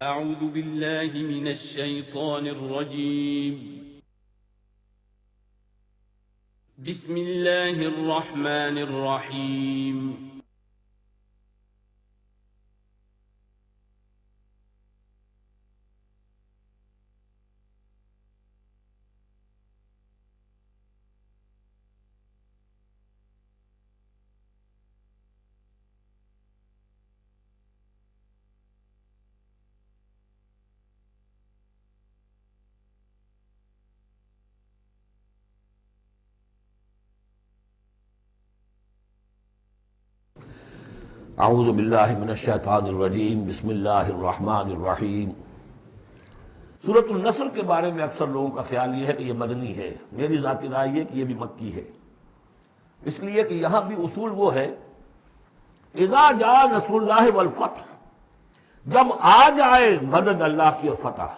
أعوذ بالله من الشيطان الرجيم. بسم الله الرحمن الرحيم. اعوذ باللہ من الشیطان الرجیم بسم اللہ الرحمن الرحیم۔ سورۃ النصر کے بارے میں اکثر لوگوں کا خیال یہ ہے کہ یہ مدنی ہے، میری ذاتی رائے یہ کہ یہ بھی مکی ہے، اس لیے کہ یہاں بھی اصول وہ ہے اذا جاء نصر اللہ والفتح، جب آ جائے مدد اللہ کی اور فتح۔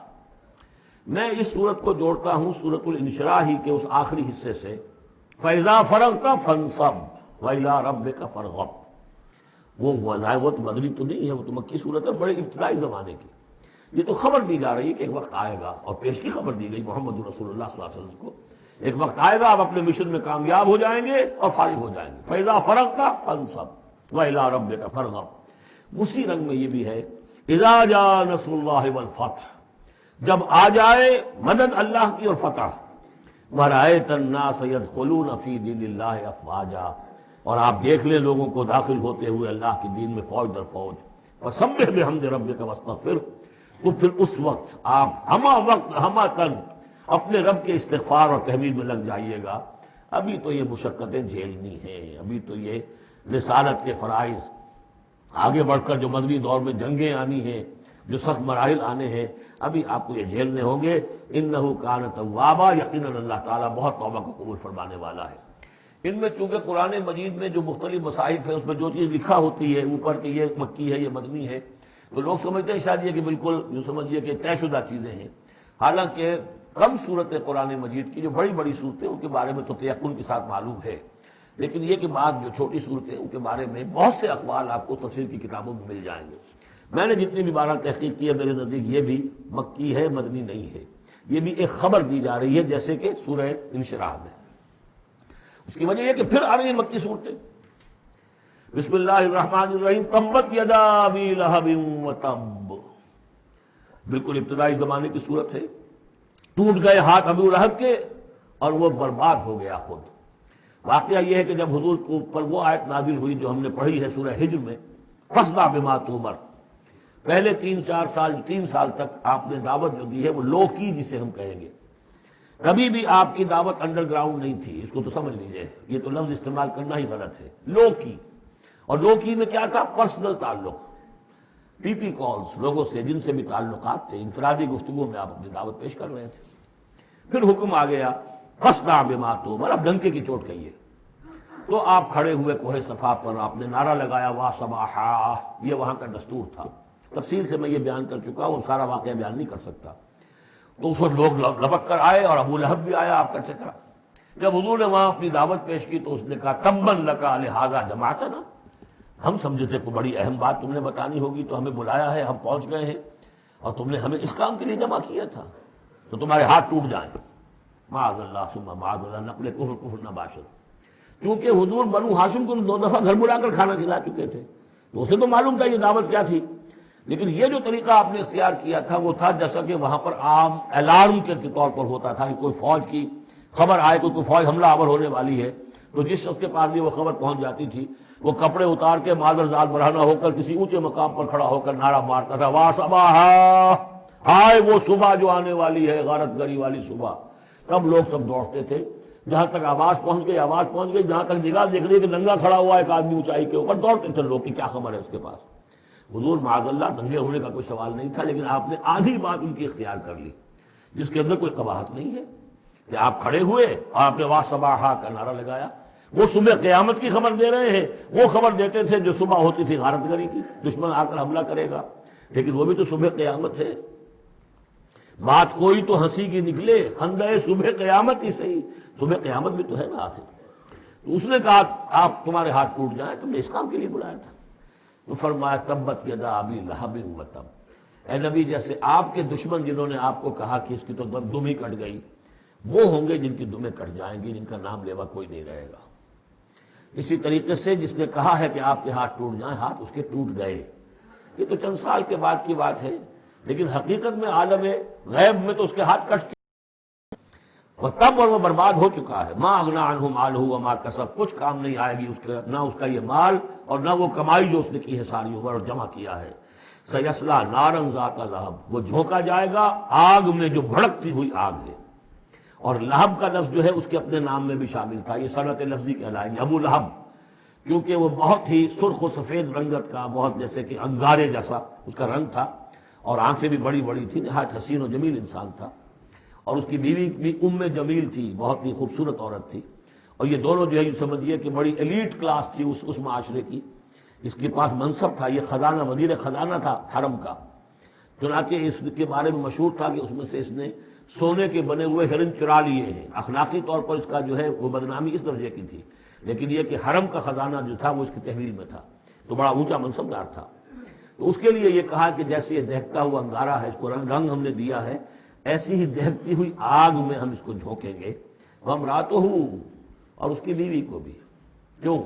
میں اس صورت کو جوڑتا ہوں سورۃ الانشراح ہی کے اس آخری حصے سے، فَإِذَا فَرَغْتَ فَانصَبْ وَإِلَىٰ رَبِّكَ فَارْغَب۔ وہ تو مدنی تو نہیں ہے، وہ تو مکی صورت ہے، بڑے ابتدائی زمانے کی۔ یہ تو خبر دی جا رہی ہے کہ ایک وقت آئے گا، اور پیش کی خبر دی گئی محمد رسول اللہ صلی اللہ علیہ وسلم کو، ایک وقت آئے گا آپ اپنے مشن میں کامیاب ہو جائیں گے اور فارغ ہو جائیں گے۔ فَإِذَا فَرَغْتَ فَانصَبْ وَإِلَىٰ رَبِّكَ فَارْغَب۔ اسی رنگ میں یہ بھی ہے اذا جاء نصر اللہ والفتح، جب آ جائے مدد اللہ کی اور فتح۔ وَرَأَيْتَ النَّاسَ يَدْخُلُونَ فِي دِينِ اللَّهِ أَفْوَاجًا، اور آپ دیکھ لیں لوگوں کو داخل ہوتے ہوئے اللہ کے دین میں فوج در فوج۔ فَسَبِّحْ بِحَمْدِ رَبِّكَ وَاسْتَغْفِرْ، تو پھر اس وقت آپ ہمہ تن اپنے رب کے استغفار اور تحمید میں لگ جائیے گا۔ ابھی تو یہ مشقتیں جھیلنی ہیں، ابھی تو یہ رسالت کے فرائض، آگے بڑھ کر جو مدنی دور میں جنگیں آنی ہیں، جو سخت مراحل آنے ہیں، ابھی آپ کو یہ جھیلنے ہوں گے۔ اِنَّهُ كَانَ تَوَّابًا، یقیناً اللہ تعالیٰ بہت توبہ کو قبول فرمانے والا ہے۔ ان میں چونکہ قرآن مجید میں جو مختلف مصاحف ہیں اس میں جو چیز لکھا ہوتی ہے اوپر کہ یہ مکی ہے یہ مدنی ہے، تو لوگ سمجھتے ہیں شاید یہ کہ بالکل جو سمجھیے کہ طے شدہ چیزیں ہیں، حالانکہ کم صورتیں قرآن مجید کی جو بڑی بڑی صورتیں ان کے بارے میں تو تیقن کے ساتھ معلوم ہے، لیکن یہ کہ بعد جو چھوٹی صورتیں ان کے بارے میں بہت سے اقوال آپ کو تفسیر کی کتابوں میں مل جائیں گے۔ میں نے جتنی بھی بارہ تحقیق کی ہے میرے نزدیک یہ بھی مکی ہے، مدنی نہیں ہے، یہ بھی ایک خبر دی جا رہی ہے جیسے کہ سورہ انشراح میں۔ اس کی وجہ یہ کہ پھر آ رہی ہیں مکی صورتیں۔ بسم اللہ الرحمن الرحیم، تبت یدا ابی لہب وتب، بالکل ابتدائی زمانے کی صورت ہے۔ ٹوٹ گئے ہاتھ ابو لہب کے اور وہ برباد ہو گیا خود۔ واقعہ یہ ہے کہ جب حضور کو پر وہ آیت نازل ہوئی جو ہم نے پڑھی ہے سورہ ہجر میں، فاصدع بما تؤمر، پہلے 3 سال تک آپ نے دعوت جو دی ہے وہ لو کی جسے ہم کہیں گے، کبھی بھی آپ کی دعوت انڈر گراؤنڈ نہیں تھی، اس کو تو سمجھ لیجئے، یہ تو لفظ استعمال کرنا ہی غلط ہے۔ لو کی، اور لو کی میں کیا تھا؟ پرسنل تعلق، پی پی کالز، لوگوں سے جن سے بھی تعلقات تھے، انفرادی گفتگو میں آپ اپنی دعوت پیش کر رہے تھے۔ پھر حکم آ گیا فاصدع بما تؤمر، اب ڈنکے کی چوٹ کہیے۔ تو آپ کھڑے ہوئے کوہ صفا پر، آپ نے نعرہ لگایا وا صباحا، یہ وہاں کا دستور تھا، تفصیل سے میں یہ بیان کر چکا ہوں، سارا واقعہ بیان نہیں کر سکتا۔ تو اس وقت لوگ لبک کر آئے اور ابو لہب بھی آیا آپ کا چچا۔ جب حضور نے وہاں اپنی دعوت پیش کی تو اس نے کہا تبا لکا لہذا جمعتنا، ہم سمجھے تھے کوئی بڑی اہم بات تم نے بتانی ہوگی تو ہمیں بلایا ہے، ہم پہنچ گئے ہیں اور تم نے ہمیں اس کام کے لیے جمع کیا تھا، تو تمہارے ہاتھ ٹوٹ جائیں۔ معاذ اللہ ثم معاذ اللہ، نقل کفر نہ باشد۔ چونکہ حضور بنو ہاشم کو 2 دفعہ گھر بلا کر کھانا کھلا چکے تھے تو اسے تو معلوم تھا یہ دعوت کیا تھی، لیکن یہ جو طریقہ آپ نے اختیار کیا تھا وہ تھا جیسا کہ وہاں پر عام الارم کے طور پر ہوتا تھا کہ کوئی فوج کی خبر آئے، کوئی فوج حملہ آور ہونے والی ہے، تو جس شخص کے پاس بھی وہ خبر پہنچ جاتی تھی وہ کپڑے اتار کے معذر ذات برہنہ ہو کر کسی اونچے مقام پر کھڑا ہو کر نعرہ مارتا تھا وا صباحا، ہائے وہ صبح جو آنے والی ہے، غارت گری والی صبح۔ تب لوگ سب دوڑتے تھے، جہاں تک آواز پہنچ گئی، جہاں تک نگاہ دیکھ رہی ہے کہ ننگا کھڑا ہوا ایک آدمی اونچائی کے اوپر، دوڑتے تھے لوگ کہ کیا خبر ہے اس کے پاس۔ حضور معاذ اللہ ننگے ہونے کا کوئی سوال نہیں تھا، لیکن آپ نے آدھی بات ان کی اختیار کر لی جس کے اندر کوئی قباحت نہیں ہے کہ آپ کھڑے ہوئے اور آپ نے وا صباحا کا نعرہ لگایا۔ وہ صبح قیامت کی خبر دے رہے ہیں، وہ خبر دیتے تھے جو صبح ہوتی تھی غارت گری کی، دشمن آ کر حملہ کرے گا، لیکن وہ بھی تو صبح قیامت ہے۔ بات کوئی تو ہنسی کی نکلے، خندہ صبح قیامت ہی صحیح، صبح قیامت بھی تو ہے نا آخر۔ تو اس نے کہا آپ تمہارے ہاتھ ٹوٹ جائیں، تم نے اس کام کے لیے بلایا تھا۔ تو فرمایا تبت یدا ابی لہب وتب، اے نبی جیسے آپ کے دشمن جنہوں نے آپ کو کہا کہ اس کی تو دم ہی کٹ گئی، وہ ہوں گے جن کی دمیں کٹ جائیں گی، جن کا نام لیوا کوئی نہیں رہے گا۔ اسی طریقے سے جس نے کہا ہے کہ آپ کے ہاتھ ٹوٹ جائیں، ہاتھ اس کے ٹوٹ گئے۔ یہ تو چند سال کے بعد کی بات ہے، لیکن حقیقت میں عالم غیب میں تو اس کے ہاتھ کٹ چکے، اور تب اور وہ برباد ہو چکا ہے۔ ما اغنا عنہ مالہ وما کسب، کچھ کام نہیں آئے گی اس کا، نہ اس کا یہ مال اور نہ وہ کمائی جو اس نے کی ہے ساری عمر اور جمع کیا ہے۔ سیصلی نارا ذات لہب، وہ جھونکا جائے گا آگ میں جو بھڑکتی ہوئی آگ ہے۔ اور لہب کا لفظ جو ہے اس کے اپنے نام میں بھی شامل تھا، یہ صنعت لفظی کہلائیں گے، ابو لہب، کیونکہ وہ بہت ہی سرخ و سفید رنگت کا، بہت جیسے کہ انگارے جیسا اس کا رنگ تھا، اور آنکھیں بھی بڑی بڑی تھیں، نہایت حسین و جمیل انسان تھا۔ اور اس کی بیوی بھی ام جمیل تھی، بہت ہی خوبصورت عورت تھی، اور یہ دونوں جو ہے یہ سمجھیے کہ بڑی ایلیٹ کلاس تھی اس معاشرے کی۔ اس کے پاس منصب تھا، یہ خزانہ، وزیر خزانہ تھا حرم کا، چنانچہ اس کے بارے میں مشہور تھا کہ اس میں سے اس نے سونے کے بنے ہوئے ہرن چرا لیے ہیں۔ اخلاقی طور پر اس کا جو ہے وہ بدنامی اس درجے کی تھی، لیکن یہ کہ حرم کا خزانہ جو تھا وہ اس کی تحویل میں تھا، تو بڑا اونچا منصبدار تھا۔ تو اس کے لیے یہ کہا کہ جیسے یہ دہکتا ہوا انگارہ ہے، اس کو رنگ ہم نے دیا ہے، ایسی ہی دہکتی ہوئی آگ میں ہم اس کو جھونکیں گے۔ ہم راتوں اور اس کی بیوی کو بھی۔ کیوں؟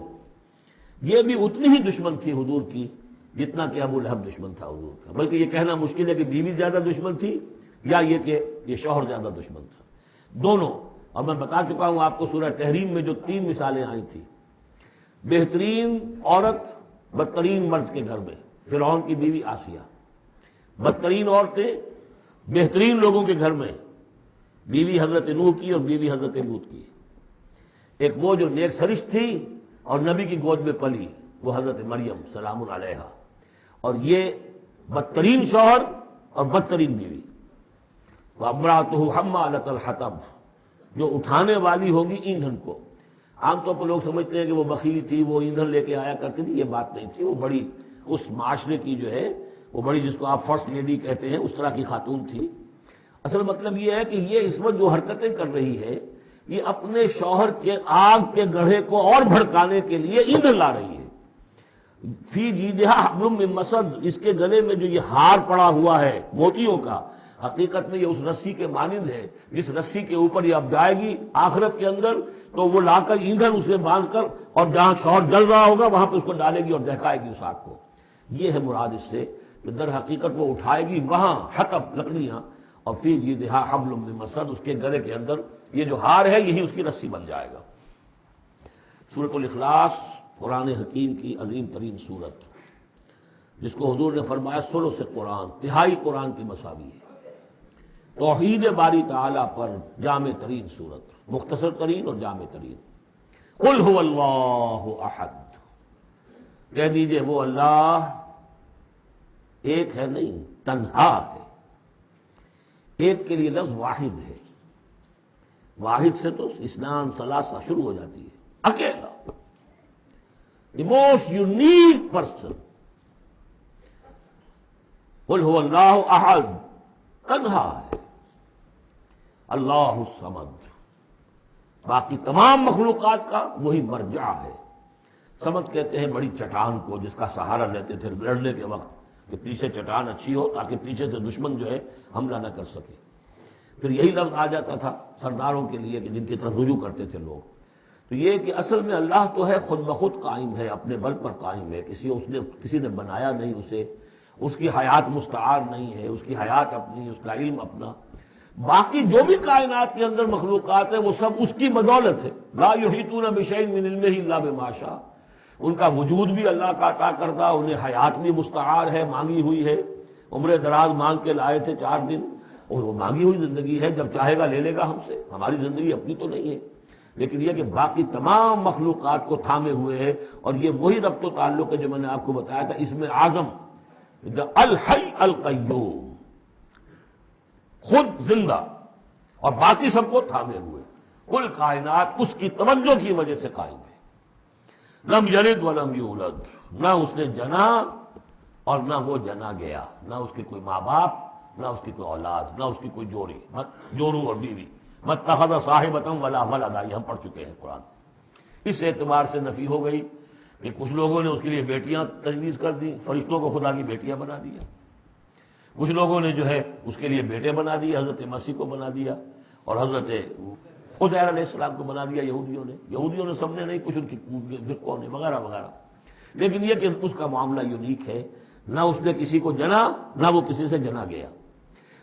یہ بھی اتنی ہی دشمن تھی حضور کی جتنا کہ ابو لہب دشمن تھا حضور کا، بلکہ یہ کہنا مشکل ہے کہ بیوی زیادہ دشمن تھی یا یہ کہ یہ شوہر زیادہ دشمن تھا، دونوں۔ اور میں بتا چکا ہوں آپ کو سورہ تحریم میں جو 3 مثالیں آئی تھیں، بہترین عورت بدترین مرد کے گھر میں، فرعون کی بیوی آسیہ، بدترین عورتیں بہترین لوگوں کے گھر میں، بیوی حضرت نوح کی اور بیوی حضرت لوط کی۔ ایک وہ جو نیک سرشت تھی اور نبی کی گود میں پلی، وہ حضرت مریم سلام علیہا، اور یہ بدترین شوہر اور بدترین بیوی۔ وامرأتہ حمالۃ الحطب، جو اٹھانے والی ہوگی ایندھن کو۔ عام طور پر لوگ سمجھتے ہیں کہ وہ بخیل تھی، وہ ایندھن لے کے آیا کرتی تھی، یہ بات نہیں تھی، وہ بڑی اس معاشرے کی جو ہے وہ بڑی، جس کو آپ فرسٹ لیڈی کہتے ہیں، اس طرح کی خاتون تھی۔ اصل مطلب یہ ہے کہ یہ اس وقت جو حرکتیں کر رہی ہے، یہ اپنے شوہر کے آگ کے گڑھے کو اور بھڑکانے کے لیے ایندھن لا رہی ہے۔ فی جیدہا حبل من مسد، اس کے گلے میں جو یہ ہار پڑا ہوا ہے موتیوں کا، حقیقت میں یہ اس رسی کے مانند ہے جس رسی کے اوپر یہ اب جائے گی آخرت کے اندر، تو وہ لا کر ایندھن اسے باندھ کر، اور جہاں شوہر جل رہا ہوگا وہاں پہ اس کو ڈالے گی اور دہکائے گی اس آگ کو۔ یہ ہے مراد اس سے کہ در حقیقت وہ اٹھائے گی وہاں حطب لکڑیاں، اور فی جیدہا حبل من مسد، اس کے گلے کے اندر یہ جو ہار ہے یہی اس کی رسی بن جائے گا۔ سورۃ الاخلاص قرآن حکیم کی عظیم ترین سورت، جس کو حضور نے فرمایا ثلث قرآن، تہائی قرآن کی مساوی ہے۔ توحید باری تعالیٰ پر جامع ترین سورت، مختصر ترین اور جامع ترین۔ قل هو اللہ احد، کہہ دیجئے وہ اللہ ایک ہے، نہیں تنہا ہے۔ ایک کے لیے لفظ واحد ہے، واحد سے تو اسنان ثلاثہ شروع ہو جاتی ہے، اکیلا، دی موسٹ یونیک پرسن۔ قل هو اللہ احد، تنہا ہے، اللہ الصمد، باقی تمام مخلوقات کا وہی مرجع ہے۔ صمد کہتے ہیں بڑی چٹان کو، جس کا سہارا لیتے تھے لڑنے کے وقت، کہ پیچھے چٹان اچھی ہو تاکہ پیچھے سے دشمن جو ہے حملہ نہ کر سکے۔ پھر یہی لفظ آ جاتا تھا سرداروں کے لیے کہ جن کی طرف رجوع کرتے تھے لوگ۔ تو یہ کہ اصل میں اللہ تو ہے خود بخود قائم ہے، اپنے بل پر قائم ہے، کسی نے بنایا نہیں اسے، اس کی حیات مستعار نہیں ہے، اس کی حیات اپنی، اس کا علم اپنا۔ باقی جو بھی کائنات کے اندر مخلوقات ہیں وہ سب اس کی بدولت ہے۔ لا یحیطون بشیء من علمہ الا بما شاء، ان کا وجود بھی اللہ کا عطا کردہ، انہیں حیات بھی مستعار ہے، مانگی ہوئی ہے۔ عمر دراز مانگ کے لائے تھے 4 دن، اور وہ مانگی ہوئی زندگی ہے، جب چاہے گا لے لے گا ہم سے، ہماری زندگی اپنی تو نہیں ہے۔ لیکن یہ کہ باقی تمام مخلوقات کو تھامے ہوئے ہے، اور یہ وہی ربط و تعلق ہے جو میں نے آپ کو بتایا تھا، اس میں اعظم الحی القیوم، خود زندہ اور باقی سب کو تھامے ہوئے، کل کائنات اس کی توجہ کی وجہ سے قائم ہے۔ لم یلد ولم یولد، نہ اس نے جنا اور نہ وہ جنا گیا، نہ اس کے کوئی ماں باپ، نہ اس کی کوئی اولاد، نہ اس کی کوئی جوڑی، جورو اور بیوی، متخذ صاحبۃ ولا ولدا، یہ ہم پڑھ چکے ہیں قرآن۔ اس اعتبار سے نفی ہو گئی کہ کچھ لوگوں نے اس کے لیے بیٹیاں تجویز کر دی، فرشتوں کو خدا کی بیٹیاں بنا دیا۔ کچھ لوگوں نے جو ہے اس کے لیے بیٹے بنا دیے، حضرت مسیح کو بنا دیا، اور حضرت عزیر علیہ السلام کو بنا دیا یہودیوں نے سب نے نہیں، کچھ ان کی فرقوں نے وغیرہ وغیرہ۔ لیکن یہ کہ اس کا معاملہ یونیک ہے، نہ اس نے کسی کو جنا نہ وہ کسی سے جنا گیا۔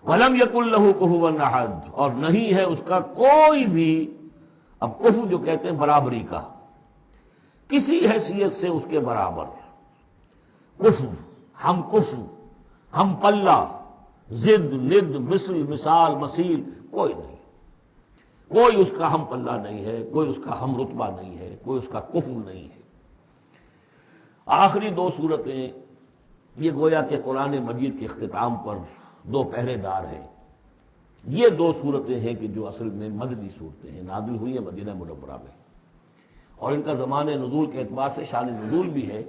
وَلَمْ يَكُنْ لَهُ كُفُوًا أَحَدٌ، اور نہیں ہے اس کا کوئی بھی، اب کفو جو کہتے ہیں برابری کا، کسی حیثیت سے اس کے برابر، کفو، ہم پلہ، ضد، ند، مثل، مثال، مثیل، کوئی نہیں، کوئی اس کا ہم پلہ نہیں ہے، کوئی اس کا ہم رتبہ نہیں ہے، کوئی اس کا کفو نہیں ہے۔ آخری دو صورتیں یہ گویا کہ قرآن مجید کے اختتام پر دو پہرے دار ہیں۔ یہ دو صورتیں ہیں کہ جو اصل میں مدنی صورتیں ہیں، نازل ہوئی ہیں مدینہ منورہ میں، اور ان کا زمان نزول کے اعتبار سے شان نزول بھی ہے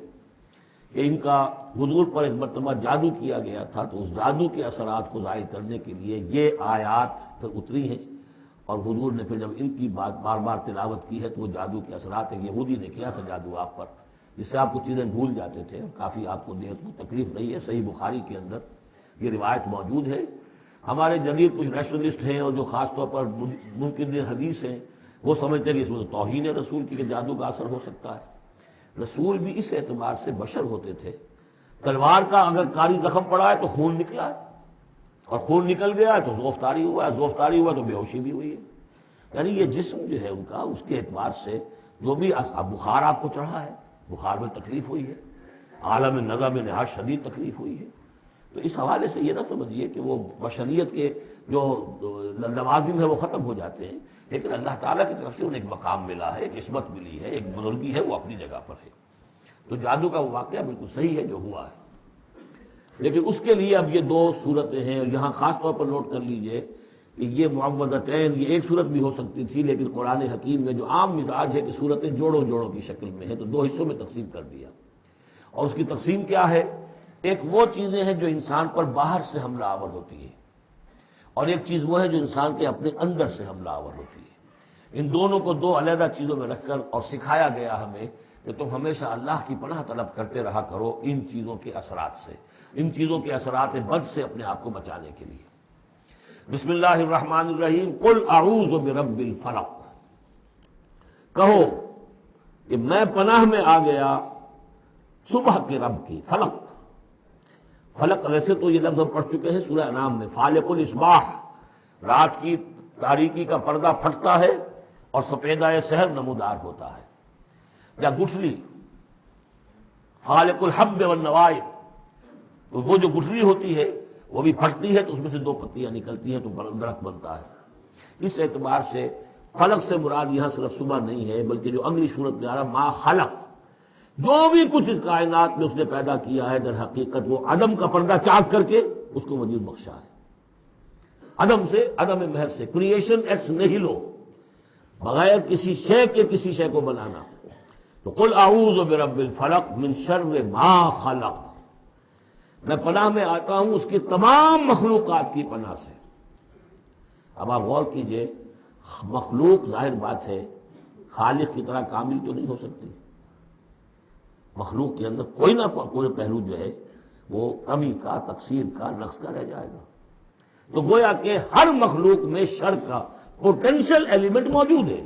کہ ان کا حضور پر ایک مرتبہ جادو کیا گیا تھا، تو اس جادو کے اثرات کو ظاہر کرنے کے لیے یہ آیات پھر اتری ہیں، اور حضور نے پھر جب ان کی بات بار بار تلاوت کی ہے تو وہ جادو کے اثرات، ایک یہودی نے کیا تھا جادو آپ پر، جس سے آپ کو چیزیں بھول جاتے تھے، کافی آپ کو دیکھ کو تکلیف رہی ہے۔ صحیح بخاری کے اندر یہ روایت موجود ہے۔ ہمارے جدید کچھ نیشنلسٹ ہیں اور جو خاص طور پر منکر حدیث ہیں، وہ سمجھتے ہیں کہ اس میں توہین رسول کی کہ جادو کا اثر ہو سکتا ہے۔ رسول بھی اس اعتبار سے بشر ہوتے تھے، تلوار کا اگر کاری زخم پڑا ہے تو خون نکلا ہے، اور خون نکل گیا ہے تو زوفتاری ہوا ہے، زوفتاری ہوا تو بے ہوشی بھی ہوئی ہے۔ یعنی یہ جسم جو ہے ان کا، اس کے اعتبار سے جو بھی بخار آپ کو چڑھا ہے، بخار میں تکلیف ہوئی ہے، عالم نزع میں نہایت شدید تکلیف ہوئی ہے، تو اس حوالے سے یہ نہ سمجھیے کہ وہ بشریت کے جو لوازم ہے وہ ختم ہو جاتے ہیں، لیکن اللہ تعالیٰ کی طرف سے انہیں ایک مقام ملا ہے، ایک عصمت ملی ہے، ایک بزرگی ہے، وہ اپنی جگہ پر ہے۔ تو جادو کا وہ واقعہ بالکل صحیح ہے جو ہوا ہے، لیکن اس کے لیے اب یہ دو صورتیں ہیں، اور یہاں خاص طور پر نوٹ کر لیجئے کہ یہ معوذتین، یہ ایک صورت بھی ہو سکتی تھی، لیکن قرآن حکیم میں جو عام مزاج ہے کہ صورتیں جوڑوں جوڑوں کی شکل میں ہیں، تو دو حصوں میں تقسیم کر دیا۔ اور اس کی تقسیم کیا ہے؟ ایک وہ چیزیں ہیں جو انسان پر باہر سے حملہ آور ہوتی ہیں، اور ایک چیز وہ ہے جو انسان کے اپنے اندر سے حملہ آور ہوتی ہے۔ ان دونوں کو دو علیحدہ چیزوں میں رکھ کر اور سکھایا گیا ہمیں کہ تم ہمیشہ اللہ کی پناہ طلب کرتے رہا کرو ان چیزوں کے اثرات سے، ان چیزوں کے اثرات بد سے اپنے آپ کو بچانے کے لیے۔ بسم اللہ الرحمن الرحیم، قل اعوذ برب الفلق، کہو کہ میں پناہ میں آ گیا صبح کے رب کی۔ فلق، فلق ویسے تو یہ لفظ ہم پڑھ چکے ہیں سورہ انعام میں، فالق الاصباح، رات کی تاریکی کا پردہ پھٹتا ہے اور سپیدہ سحر نمودار ہوتا ہے، یا گٹھلی، فالق الحب والنوائے، تو وہ جو گٹھلی ہوتی ہے وہ بھی پھٹتی ہے تو اس میں سے دو پتیاں نکلتی ہیں تو درخت بنتا ہے۔ اس اعتبار سے فلق سے مراد یہاں صرف صبح نہیں ہے، بلکہ جو اگلی صورت میں آ رہا ما خلق، جو بھی کچھ اس کائنات میں اس نے پیدا کیا ہے در حقیقت وہ عدم کا پردہ چاک کر کے اس کو وجود بخشا ہے۔ عدم سے، عدم محض سے، کریشن ایکس نیہیلو، بغیر کسی شے کے کسی شے کو بنانا۔ تو قل اعوذ برب الفلق من شر ما خلق، میں پناہ میں آتا ہوں اس کی تمام مخلوقات کی پناہ سے۔ اب آپ غور کیجئے، مخلوق ظاہر بات ہے خالق کی طرح کامل تو نہیں ہو سکتی، مخلوق کے اندر کوئی نہ کوئی پہلو جو ہے وہ کمی کا، تقصیر کا، نقص کا رہ جائے گا۔ تو گویا کہ ہر مخلوق میں شر کا پوٹینشل ایلیمنٹ موجود ہے۔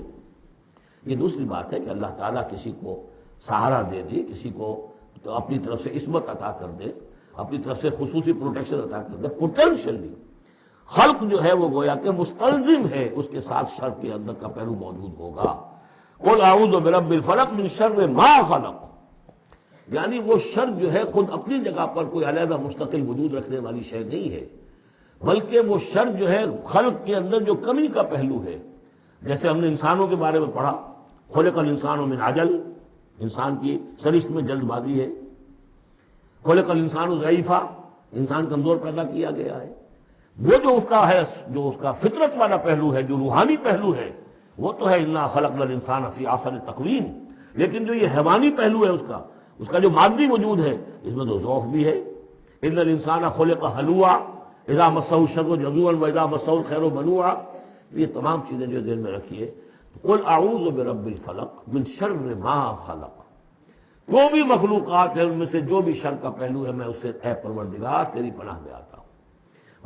یہ دوسری بات ہے کہ اللہ تعالیٰ کسی کو سہارا دے دے، کسی کو تو اپنی طرف سے عصمت عطا کر دے، اپنی طرف سے خصوصی پروٹیکشن عطا کر دے، پوٹینشلی خلق جو ہے وہ گویا کہ مستلزم ہے، اس کے ساتھ شر کے اندر کا پہلو موجود ہوگا۔ قل اعوذ برب الفلق من شر ما خلق، یعنی وہ شر جو ہے خود اپنی جگہ پر کوئی علیحدہ مستقل وجود رکھنے والی شے نہیں ہے، بلکہ وہ شر جو ہے خلق کے اندر جو کمی کا پہلو ہے، جیسے ہم نے انسانوں کے بارے میں پڑھا، خلق الانسان من عجل، انسان کی سرشت میں جلد بازی ہے، خلق الانسان ضعیفا، انسان کمزور پیدا کیا گیا ہے۔ وہ جو اس کا ہے، جو اس کا فطرت والا پہلو ہے، جو روحانی پہلو ہے، وہ تو ہے انا خلقنا الانسان فی احسن تقویم، لیکن جو یہ حیوانی پہلو ہے اس کا جو مادی وجود ہے، اس میں تو ضعف بھی ہے۔ ان الانسان خلق ہلوعا اذا مسہ الشر جزوعا واذا مسہ الخیر منوعا، یہ تمام چیزیں جو ذہن میں رکھیے۔ قل اعوذ برب الفلق من شر ما خلق، جو بھی مخلوقات ہیں ان میں سے جو بھی شر کا پہلو ہے میں اس سے اے پروردگار تیری پناہ میں آتا ہوں۔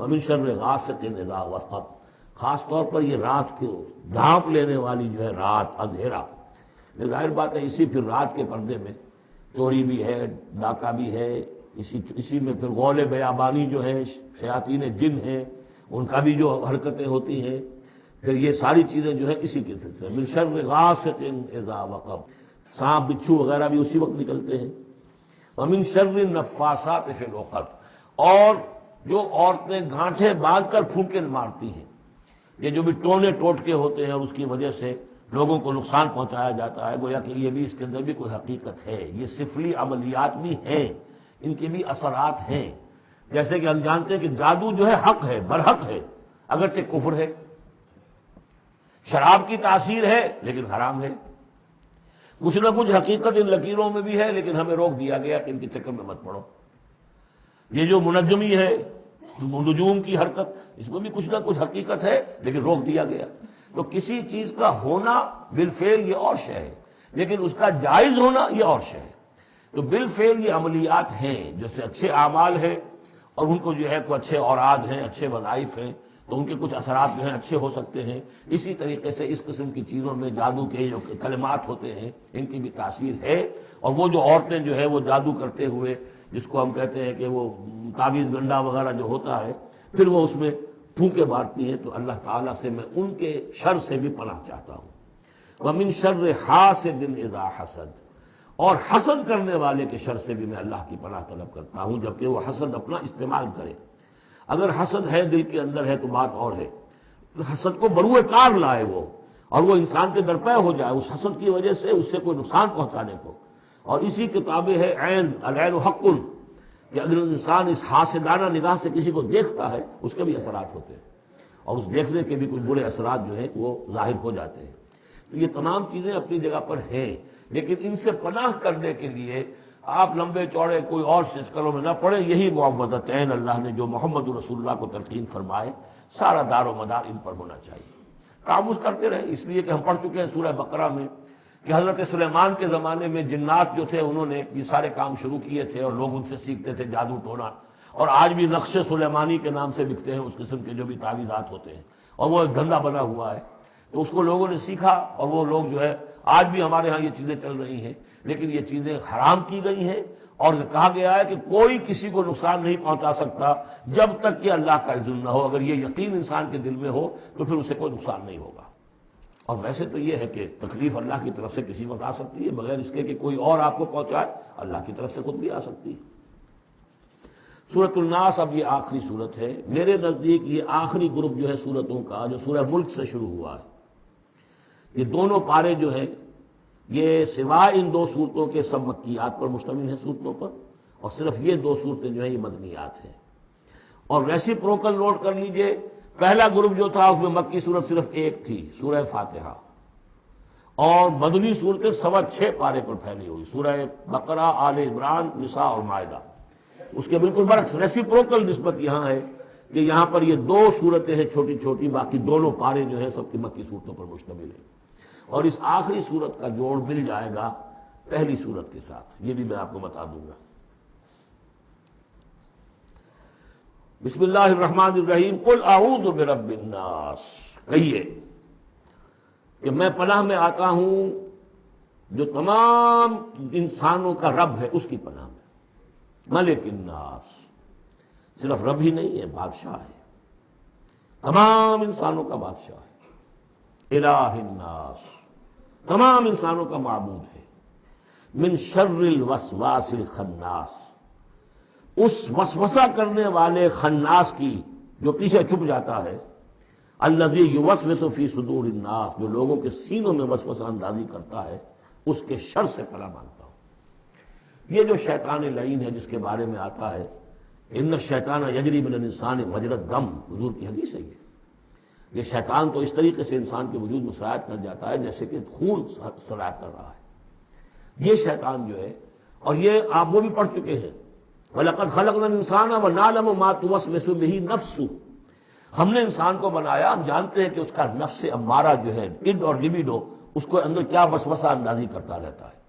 ومن شر غاسق اذا وقب، خاص طور پر یہ رات کو ڈھانپ لینے والی جو ہے رات، اندھیرا، ظاہر بات ہے اسی پھر رات کے پردے میں چوری بھی ہے، ڈاکہ بھی ہے، اسی میں پھر غول بیابانی جو ہے، شیاطین جن ہیں ان کا بھی جو حرکتیں ہوتی ہیں، پھر یہ ساری چیزیں جو ہے اسی کے سلسلے من شر غاسق اذا وقب، سانپ بچھو وغیرہ بھی اسی وقت نکلتے ہیں، ومن شر النفاثات فی العقد، اور جو عورتیں گانٹھیں باندھ کر پھونکے مارتی ہیں، یہ جو بھی ٹونے ٹوٹکے ہوتے ہیں اور اس کی وجہ سے لوگوں کو نقصان پہنچایا جاتا ہے، گویا کہ یہ بھی اس کے اندر بھی کوئی حقیقت ہے، یہ سفلی عملیات بھی ہیں، ان کے بھی اثرات ہیں، جیسے کہ ہم جانتے ہیں کہ جادو جو ہے حق ہے، برحق ہے، اگرچہ کفر ہے، شراب کی تاثیر ہے لیکن حرام ہے، کچھ نہ کچھ حقیقت ان لکیروں میں بھی ہے، لیکن ہمیں روک دیا گیا کہ ان کے چکر میں مت پڑو۔ یہ جو منجمی ہے، نجوم کی حرکت، اس میں بھی کچھ نہ کچھ حقیقت ہے لیکن روک دیا گیا۔ تو کسی چیز کا ہونا بالفعل یہ اور شے ہے، لیکن اس کا جائز ہونا یہ اور شے ہے۔ تو بالفعل یہ عملیات ہیں، جیسے اچھے اعمال ہیں اور ان کو جو ہے کوئی اچھے اوراد ہیں، اچھے وظائف ہیں، تو ان کے کچھ اثرات جو ہیں اچھے ہو سکتے ہیں، اسی طریقے سے اس قسم کی چیزوں میں جادو کے جو کلمات ہوتے ہیں ان کی بھی تاثیر ہے، اور وہ جو عورتیں جو ہے وہ جادو کرتے ہوئے، جس کو ہم کہتے ہیں کہ وہ تعویذ گنڈا وغیرہ جو ہوتا ہے، پھر وہ اس میں پھونکے مارتی ہیں، تو اللہ تعالیٰ سے میں ان کے شر سے بھی پناہ چاہتا ہوں۔ وَمِن شَرِّ حَاسِدٍ إِذَا حَسَدَ، اور حسد کرنے والے کے شر سے بھی میں اللہ کی پناہ طلب کرتا ہوں، جبکہ وہ حسد اپنا استعمال کرے۔ اگر حسد ہے دل کے اندر ہے تو بات اور ہے، حسد کو بروئے کار لائے وہ، اور وہ انسان کے درپے ہو جائے اس حسد کی وجہ سے اس سے کوئی نقصان پہنچانے کو، اور اسی کتابیں ہے عین، العین حق، کہ اگر انسان اس حاسدانہ نگاہ سے کسی کو دیکھتا ہے اس کے بھی اثرات ہوتے ہیں، اور اس دیکھنے کے بھی کچھ برے اثرات جو ہیں وہ ظاہر ہو جاتے ہیں۔ تو یہ تمام چیزیں اپنی جگہ پر ہیں، لیکن ان سے پناہ کرنے کے لیے آپ لمبے چوڑے کوئی اور شکلوں میں نہ پڑے، یہی معوذتین اللہ نے جو محمد رسول اللہ کو تلقین فرمائے، سارا دار و مدار ان پر ہونا چاہیے۔ تعوذ کرتے رہے، اس لیے کہ ہم پڑھ چکے ہیں سورہ بقرہ میں کہ حضرت سلیمان کے زمانے میں جنات جو تھے انہوں نے یہ سارے کام شروع کیے تھے اور لوگ ان سے سیکھتے تھے جادو ٹونا، اور آج بھی نقش سلیمانی کے نام سے بکتے ہیں اس قسم کے جو بھی تعویذات ہوتے ہیں، اور وہ ایک دھندا بنا ہوا ہے، تو اس کو لوگوں نے سیکھا، اور وہ لوگ جو ہے آج بھی ہمارے ہاں یہ چیزیں چل رہی ہیں، لیکن یہ چیزیں حرام کی گئی ہیں، اور کہا گیا ہے کہ کوئی کسی کو نقصان نہیں پہنچا سکتا جب تک کہ اللہ کا اذن نہ ہو۔ اگر یہ یقین انسان کے دل میں ہو تو پھر اسے کوئی نقصان نہیں ہوگا۔ اور ویسے تو یہ ہے کہ تکلیف اللہ کی طرف سے کسی وقت آ سکتی ہے، بغیر اس کے کہ کوئی اور آپ کو پہنچائے، اللہ کی طرف سے خود بھی آ سکتی ہے۔ سورۃ الناس اب یہ آخری سورت ہے، میرے نزدیک یہ آخری گروپ جو ہے سورتوں کا جو سورہ ملک سے شروع ہوا ہے، یہ دونوں پارے جو ہیں یہ سوائے ان دو صورتوں کے سب مکیات پر مشتمل ہیں صورتوں پر، اور صرف یہ دو صورتیں جو ہیں یہ مدنیات ہیں۔ اور ریسیپروکل نوٹ کر لیجئے، پہلا گروپ جو تھا اس میں مکی صورت صرف ایک تھی، سورہ فاتحہ، اور مدنی صورتیں 6.25 پارے پر پھیلی ہوئی، سورہ بقرہ، آل عمران، نساء اور مائدہ۔ اس کے بالکل برعکس ریسیپروکل نسبت یہاں ہے کہ یہاں پر یہ دو صورتیں ہیں چھوٹی چھوٹی، باقی دونوں پارے جو ہیں سب کی مکی صورتوں پر مشتمل ہیں، اور اس آخری صورت کا جوڑ مل جائے گا پہلی صورت کے ساتھ، یہ بھی میں آپ کو بتا دوں گا۔ بسم اللہ الرحمن الرحیم، قل اعوذ برب الناس، کہیے کہ میں پناہ میں آتا ہوں جو تمام انسانوں کا رب ہے اس کی پناہ میں، ملک الناس، صرف رب ہی نہیں ہے، بادشاہ ہے، تمام انسانوں کا بادشاہ ہے، الہ الناس، تمام انسانوں کا معبود ہے، من شر الوسواس الخناس، اس وسوسہ کرنے والے خناس کی جو پیچھے چھپ جاتا ہے، الذی یوسوس فی صدور الناس، جو لوگوں کے سینوں میں وسوسہ اندازی کرتا ہے، اس کے شر سے پناہ مانگتا ہوں۔ یہ جو شیطان لعین ہے جس کے بارے میں آتا ہے، ان الشیطان یجری من الانسان مجری الدم، حضور کی حدیث ہے یہ شیطان تو اس طریقے سے انسان کے وجود میں سرایت کر جاتا ہے جیسے کہ خون سرایت کر رہا ہے، یہ شیطان جو ہے، اور یہ آپ وہ بھی پڑھ چکے ہیں، وَلَقَدْ خَلَقْنَا الْإِنسَانَ وَنَعْلَمُ مَا تُوَسْوِسُ بِهِ نَفْسُهُ، ہم نے انسان کو بنایا، ہم جانتے ہیں کہ اس کا نفس امارہ جو ہے، اڈ اور لبیڈو، اس کو اندر کیا وسوسہ اندازی کرتا رہتا ہے۔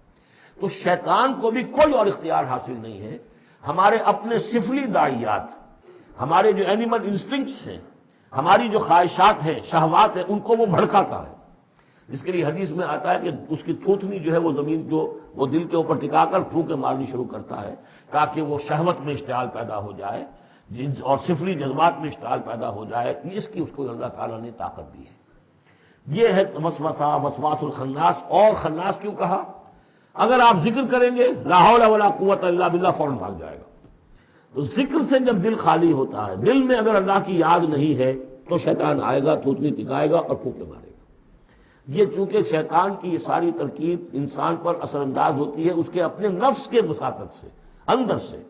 تو شیطان کو بھی کوئی اور اختیار حاصل نہیں ہے، ہمارے اپنے سفلی داعیات، ہمارے جو اینیمل انسٹنکٹس ہیں، ہماری جو خواہشات ہیں، شہوات ہیں، ان کو وہ بھڑکاتا ہے. جس کے لیے حدیث میں آتا ہے کہ اس کی تھوتنی جو ہے وہ زمین جو وہ دل کے اوپر ٹکا کر پھونکے مارنی شروع کرتا ہے تاکہ وہ شہوت میں اشتعال پیدا ہو جائے اور سفلی جذبات میں اشتعال پیدا ہو جائے. اس کی اس کو اللہ تعالیٰ نے طاقت دی ہے. یہ ہے وسوسہ، وسواس الخناس. اور خناس کیوں کہا؟ اگر آپ ذکر کریں گے لا حول ولا قوت الا باللہ فوراً بھاگ جائے گا. تو ذکر سے جب دل خالی ہوتا ہے، دل میں اگر اللہ کی یاد نہیں ہے تو شیطان آئے گا، تھوتنی ٹکائے گا اور پھونکے مارے گا. یہ چونکہ شیطان کی یہ ساری ترکیب انسان پر اثر انداز ہوتی ہے اس کے اپنے نفس کے وساطت سے، اندر سے،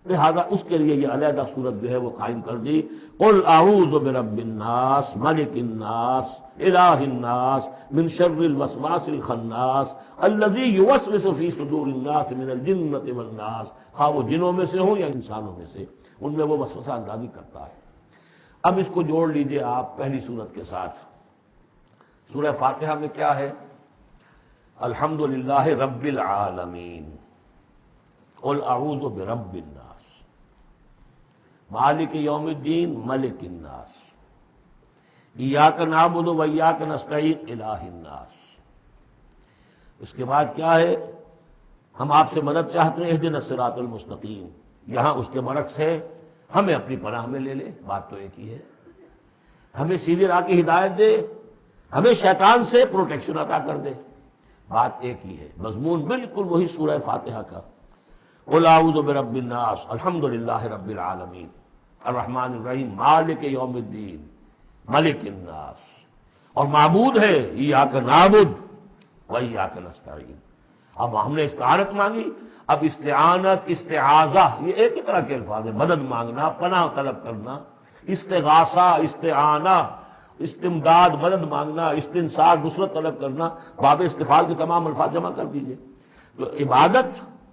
لہذا اس کے لیے یہ علیحدہ صورت جو ہے وہ قائم کر دی. قل اعوذ برب الناس ملک الناس الہ الناس من شر الوسواس الخناس الذی یوسوس فی صدور الناس من الجنۃ والناس. خواہ وہ جنوں میں سے ہوں یا انسانوں میں سے، ان میں وہ وسوسہ اندازی کرتا ہے. اب اس کو جوڑ لیجئے آپ پہلی صورت کے ساتھ. سورہ فاتحہ میں کیا ہے؟ الحمدللہ رب العالمین، قل اعوذ برب الناس، مالک یوم الدین، ملک الناس، ایاک نعبد و ایاک نستعین، الہ الناس. اس کے بعد کیا ہے؟ ہم آپ سے مدد چاہتے ہیں، اہدنا الصراط المستقیم. یہاں اس کے برعکس ہے، ہمیں اپنی پناہ میں لے لے. بات تو ایک ہی ہے، ہمیں سیدھی راہ کی ہدایت دے، ہمیں شیطان سے پروٹیکشن عطا کر دے. بات ایک ہی ہے، مضمون بالکل وہی سورہ فاتحہ کا. قل اعوذ برب الناس الحمدللہ رب العالمین الرحمن الرحیم مالک یوم الدین ملک الناس. اور معبود ہے ایاک نعبد و ایاک نستعین. اب ہم نے استعانت مانگی. اب استعانت، استعاذہ، یہ ایک ہی طرح کے الفاظ ہیں. مدد مانگنا، پناہ طلب کرنا، استغاثہ، استعانہ، استمداد، مدد مانگنا، استنصار، نصرت طلب کرنا. باب استفعال کے تمام الفاظ جمع کر دیجئے. تو عبادت،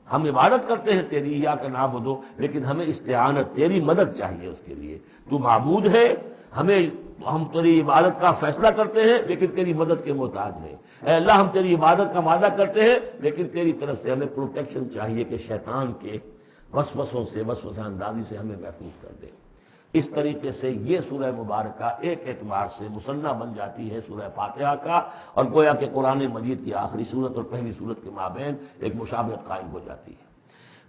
ہم عبادت کرتے ہیں تیری، ایاک نعبد، لیکن ہمیں استعانت، تیری مدد چاہیے اس کے لیے. تو معبود ہے، ہم تیری عبادت کا فیصلہ کرتے ہیں لیکن تیری مدد کے محتاج ہیں. اے اللہ، ہم تیری عبادت کا وعدہ کرتے ہیں لیکن تیری طرف سے ہمیں پروٹیکشن چاہیے کہ شیطان کے وسوسوں سے، وسوسہ اندازی سے ہمیں محفوظ کر دے. اس طریقے سے یہ سورہ مبارکہ ایک اعتبار سے مثنیٰ بن جاتی ہے سورہ فاتحہ کا، اور گویا کہ قرآن مجید کی آخری صورت اور پہلی صورت کے مابین ایک مشابہت قائم ہو جاتی ہے.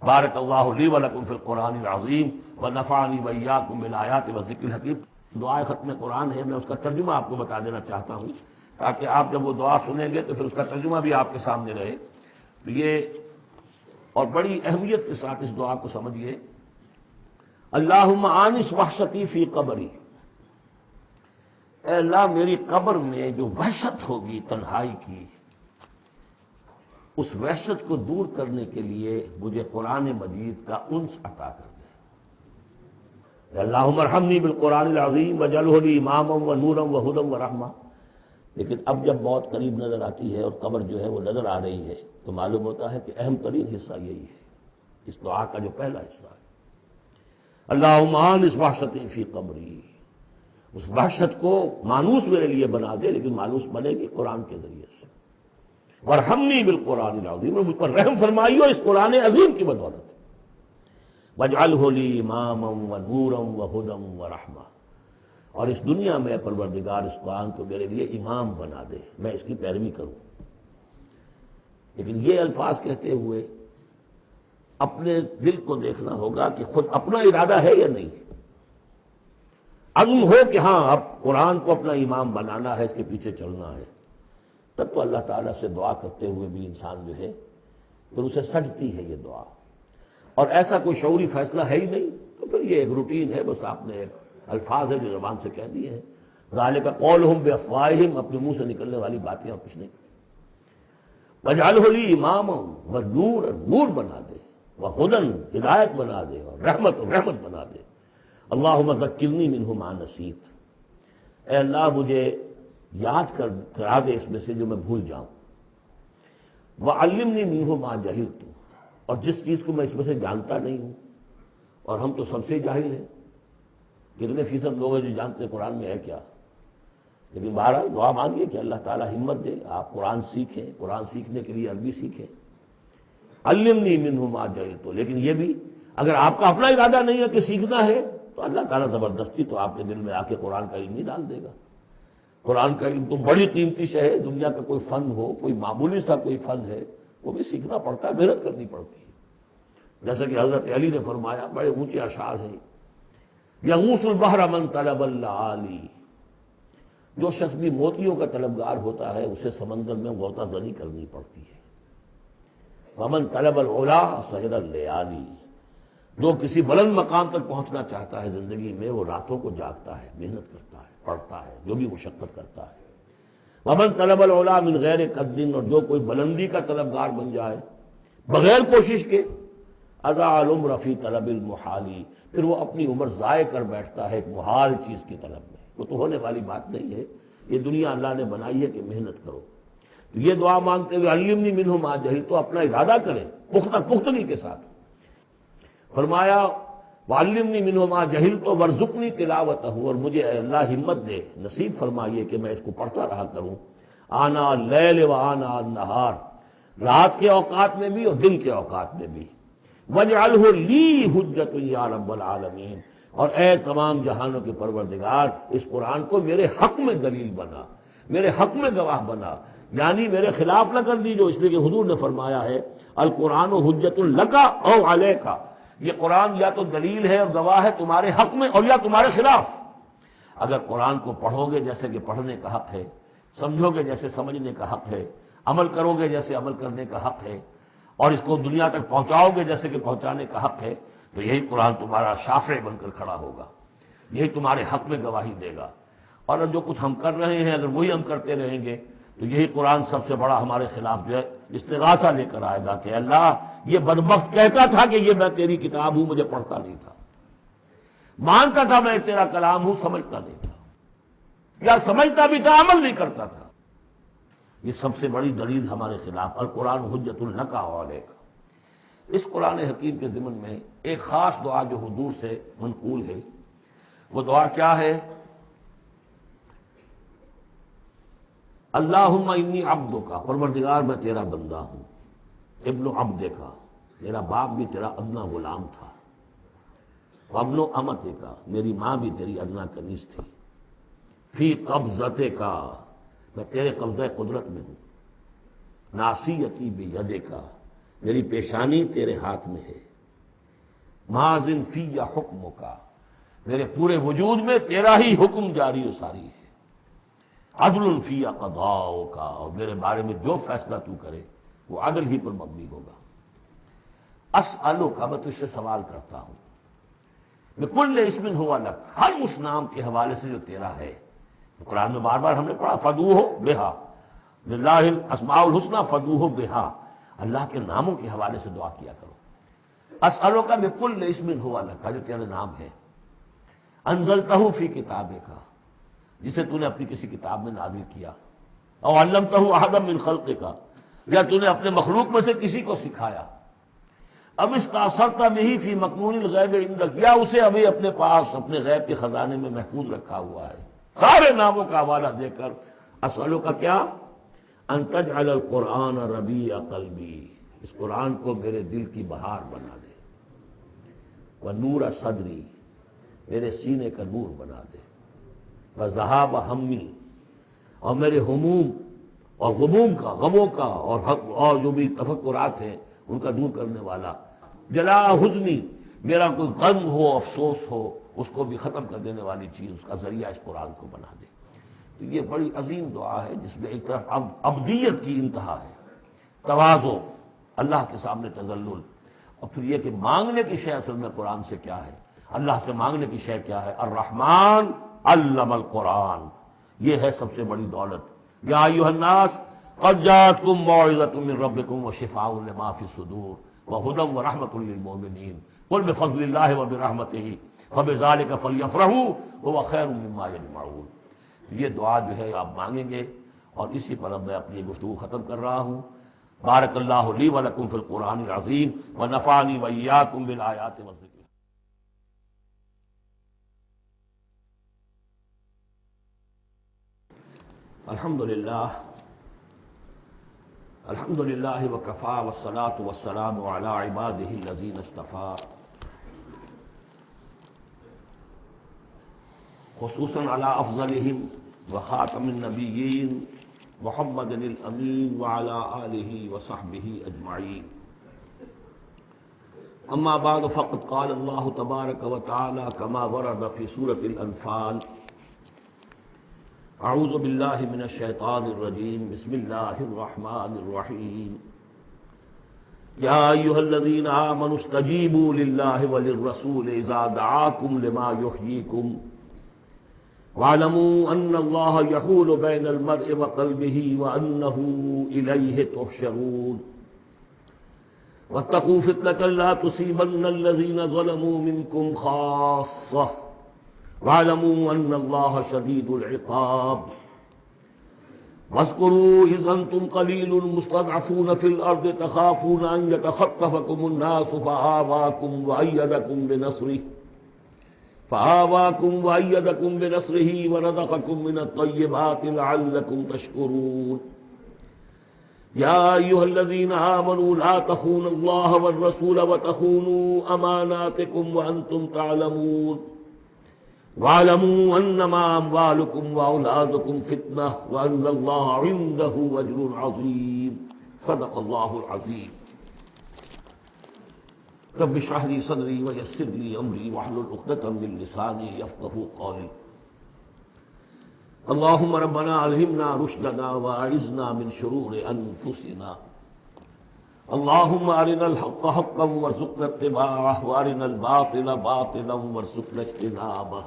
بارک اللہ لی و لکم فی القرآن العظیم ونفعنی وایاکم بالآیات والذکر الحکیم. دعائے ختم قرآن ہے، میں اس کا ترجمہ آپ کو بتا دینا چاہتا ہوں تاکہ آپ جب وہ دعا سنیں گے تو پھر اس کا ترجمہ بھی آپ کے سامنے رہے. تو یہ اور بڑی اہمیت کے ساتھ اس دعا کو سمجھیے. اللہم آنس وحشتی فی قبری. اے اللہ، میری قبر میں جو وحشت ہوگی تنہائی کی، اس وحشت کو دور کرنے کے لیے مجھے قرآن مجید کا انس عطا کر دے. اے اللہم ارحمنی بالقرآن العظیم واجعلہ لی اماما ونورا وہدی ورحمہ. لیکن اب جب موت قریب نظر آتی ہے اور قبر جو ہے وہ نظر آ رہی ہے تو معلوم ہوتا ہے کہ اہم ترین حصہ یہی ہے، اس دعا کا جو پہلا حصہ ہے. اللہم آنس وحشتی فی قبری. اس وحشت کو مانوس میرے لیے بنا دے، لیکن مانوس بنے گی قرآن کے ذریعے سے. وارحمنی بالقرآن العظیم، اور مجھ پر رحم فرمائیو اس قرآن عظیم کی بدولت. واجعلہ لی اماما ونورا وہدی ورحمہ. اور اس دنیا میں پروردگار اس قرآن کو میرے لیے امام بنا دے، میں اس کی پیروی کروں. لیکن یہ الفاظ کہتے ہوئے اپنے دل کو دیکھنا ہوگا کہ خود اپنا ارادہ ہے یا نہیں. عزم ہو کہ ہاں اب قرآن کو اپنا امام بنانا ہے، اس کے پیچھے چلنا ہے، تب تو اللہ تعالیٰ سے دعا کرتے ہوئے بھی انسان جو ہے پھر اسے سجتی ہے یہ دعا. اور ایسا کوئی شعوری فیصلہ ہے ہی نہیں تو پھر یہ ایک روٹین ہے، بس آپ نے ایک الفاظ ہے جو زبان سے کہہ دیے ہیں. ذالک قولہم بافواہہم، اپنے منہ سے نکلنے والی باتیں اور کچھ نہیں. واجعلہ لی اماما ونورا، نور بنا دے، وہدی، ہدایت بنا دے، اور رحمت بنا دے. اللہم ذکرنی منہ ما نسیت. اے اللہ، مجھے یاد کرا دے اس میں سے جو میں بھول جاؤں. وعلمنی منہ ما جہلت، اور جس چیز کو میں اس میں سے جانتا نہیں ہوں، اور ہم تو سب سے جاہل ہیں. کتنے فیصد لوگ ہیں جو جانتے ہیں قرآن میں ہے کیا. لیکن بہرحال دعا مانگیے کہ اللہ تعالیٰ ہمت دے، آپ قرآن سیکھیں، قرآن سیکھنے کے لیے عربی سیکھیں. علمنی منہ ما جہلت. لیکن یہ بھی اگر آپ کا اپنا ارادہ نہیں ہے کہ سیکھنا ہے تو اللہ تعالیٰ زبردستی تو آپ کے دل میں آ کے قرآن کا علم نہیں ڈال دے گا۔ قرآن کا علم تو بڑی قیمتی شے ہے، دنیا کا کوئی فن ہو، کوئی معمولی سا کوئی فن ہے، وہ بھی سیکھنا پڑتا ہے، محنت کرنی پڑتی ہے۔ جیسا کہ حضرت علی نے فرمایا، بڑے اونچے اشعار ہیں، یغوث البحر من طلب اللآلی، جو شخص بھی موتیوں کا طلبگار ہوتا ہے اسے سمندر میں غوطہ زنی کرنی پڑتی ہے۔ ومن طلب العلا سہر اللیالی، جو کسی بلند مقام تک پہنچنا چاہتا ہے زندگی میں وہ راتوں کو جاگتا ہے، محنت کرتا ہے، پڑھتا ہے، جو بھی مشقت کرتا ہے۔ ومن طلب العلا من غیر قد، اور جو کوئی بلندی کا طلبگار بن جائے بغیر کوشش کے، اضاع العمر فی طلب المحالی، پھر وہ اپنی عمر ضائع کر بیٹھتا ہے ایک محال چیز کی طلب میں۔ وہ تو ہونے والی بات نہیں ہے، یہ دنیا اللہ نے بنائی ہے کہ محنت کرو۔ تو یہ دعا مانگتے ہوئے علمنی منہ ما جہلت، تو اپنا ارادہ کریں پختگی کے ساتھ۔ فرمایا وعلمنی منہ ما جہلت وارزقنی تلاوتہ، اور مجھے اے اللہ ہمت دے، نصیب فرمائیے کہ میں اس کو پڑھتا رہا کروں، آنا اللیل و آنا النہار، رات کے اوقات میں بھی اور دن کے اوقات میں بھی۔ وَاجْعَلْهُ لِي حُجَّةٌ یا رب العالمین، اور اے تمام جہانوں کے پروردگار اس قرآن کو میرے حق میں دلیل بنا، میرے حق میں گواہ بنا، یعنی میرے خلاف نہ کر دیجو، اس لیے کہ حضور نے فرمایا ہے القرآن حجۃ لک او علیک، یہ قرآن یا تو دلیل ہے اور گواہ ہے تمہارے حق میں اور یا تمہارے خلاف۔ اگر قرآن کو پڑھو گے جیسے کہ پڑھنے کا حق ہے، سمجھو گے جیسے سمجھنے کا حق ہے، عمل کرو گے جیسے عمل کرنے کا حق ہے، اور اس کو دنیا تک پہنچاؤ گے جیسے کہ پہنچانے کا حق ہے، تو یہی قرآن تمہارا شافع بن کر کھڑا ہوگا، یہی تمہارے حق میں گواہی دے گا۔ اور جو کچھ ہم کر رہے ہیں اگر وہی ہم کرتے رہیں گے تو یہی قرآن سب سے بڑا ہمارے خلاف جو ہے استغاثہ لے کر آئے گا کہ اللہ یہ بدبخت کہتا تھا کہ یہ میں تیری کتاب ہوں، مجھے پڑھتا نہیں تھا، مانتا تھا میں تیرا کلام ہوں، سمجھتا نہیں تھا، یا سمجھتا بھی تھا عمل نہیں کرتا تھا۔ یہ سب سے بڑی دلیل ہمارے خلاف، القرآن حجۃ لک علیک۔ اس قرآن حکیم کے ضمن میں ایک خاص دعا جو حضور سے منقول ہے، وہ دعا کیا ہے؟ اللہم انی عبدک، پروردگار میں تیرا بندہ ہوں، ابن عبدک، میرا باپ بھی تیرا ادنا غلام تھا، وابن امتک، میری ماں بھی تیری ادنا کنیز تھی، فی قبضتک، میں تیرے قبضہ قدرت میں ہوں، ناصیتی بیدک، میری پیشانی تیرے ہاتھ میں ہے، ماضٍ فی حکمک، میرے پورے وجود میں تیرا ہی حکم جاری و ساری ہے، عدل فی قضاؤک، اور میرے بارے میں جو فیصلہ تو کرے وہ عدل ہی پر مبنی ہوگا۔ اسألک، میں تجھ سے سوال کرتا ہوں، بکل اسم ہوا لک، ہر اس نام کے حوالے سے جو تیرا ہے۔ قرآن میں بار بار ہم نے پڑھا فدعوہ بہا، للہ الاسماء الحسنی فدعوہ بہا، اللہ کے ناموں کے حوالے سے دعا کیا کرو۔ اسألک بکل اسم ہوا لک، جو تیرے نام ہے، انزلتہ فی کتابک، جسے تو نے اپنی کسی کتاب میں نازل کیا، او علمتہ احدا من خلقک، یا تو نے اپنے مخلوق میں سے کسی کو سکھایا، اب استاثرت بہ فی مکنون الغیب عندک، یا اسے ابھی اپنے پاس اپنے غیب کے خزانے میں محفوظ رکھا ہوا ہے۔ سارے ناموں کا حوالہ دے کر اسألو کا کیا، ان تجعل القرآن ربیع قلبی، اس قرآن کو میرے دل کی بہار بنا دے، ونور صدری، میرے سینے کا نور بنا دے، وذہاب ہمی، اور میرے ہموم اور غموم کا، غموں کا اور جو بھی تفکرات ہیں ان کا دور کرنے والا، جلا حزنی، میرا کوئی غم ہو افسوس ہو اس کو بھی ختم کر دینے والی چیز، اس کا ذریعہ اس قرآن کو بنا دے۔ تو یہ بڑی عظیم دعا ہے جس میں ایک طرف عبدیت کی انتہا ہے، تواضع، اللہ کے سامنے تذلل، اور پھر یہ کہ مانگنے کی شے اصل میں قرآن سے کیا ہے، اللہ سے مانگنے کی شے کیا ہے، الرحمن علم القرآن، یہ ہے سب سے بڑی دولت۔ یا ایھا الناس قد جاءتکم موعظۃ من ربکم وشفاء لما فی الصدور وہدی ورحمۃ للمؤمنین قل بفضل اللہ وبرحمتہ فبذلک فلیفرحوا ھو خیر مما یجمعون۔ یہ دعا جو ہے آپ مانگیں گے، اور اسی پر میں اپنی گفتگو ختم کر رہا ہوں۔ بارک اللہ لی ولکم فی القرآن العظیم ونفعنی وإیاکم بالآیات والذکر۔ الحمدللہ وکفی والصلاۃ والسلام علی عبادہ الذین اصطفیٰ، خصوصاً علی افضلہم وخاتم النبیین محمد الامین وعلی آلہ وصحبہ اجمعین. اما بعد فقد قال اللہ تبارک وتعالی کما ورد فی سورۃ الانفال اعوذ باللہ من الشیطان الرجیم بسم اللہ الرحمن الرحیم یا ایھا الذین آمنوا استجیبوا للہ وللرسول اذا دعاکم لما یحییکم واعلموا ان اللہ یحول بین المرء وقلبہ وانہ الیہ تحشرون واتقوا فتنة لا تصيبن الذين ظلموا منكم خاصة واعلموا ان الله شديد العقاب. واذكروا إذ أنتم قليل مستضعفون في الأرض تخافون أن يتخطفكم الناس فآواكم وأيدكم بنصره ورزقكم من الطيبات لعلكم تشكرون. يا أيها الذين آمنوا لا تخونوا الله والرسول وتخونوا أماناتكم وأنتم تعلمون واعلموا أنما أموالكم وأولادكم فتنة وأن الله عنده أجر عظيم. صدق الله العظيم. رب اشرح لي صدري ويسر لي أمري واحلل عقدة من لساني يفقهوا قولي. اللهم ربنا ألهمنا رشدنا وأعذنا من شرور أنفسنا. اللهم أرنا الحق حقا وارزقنا اتباعه وأرنا الباطل باطلا وارزقنا اجتنابه.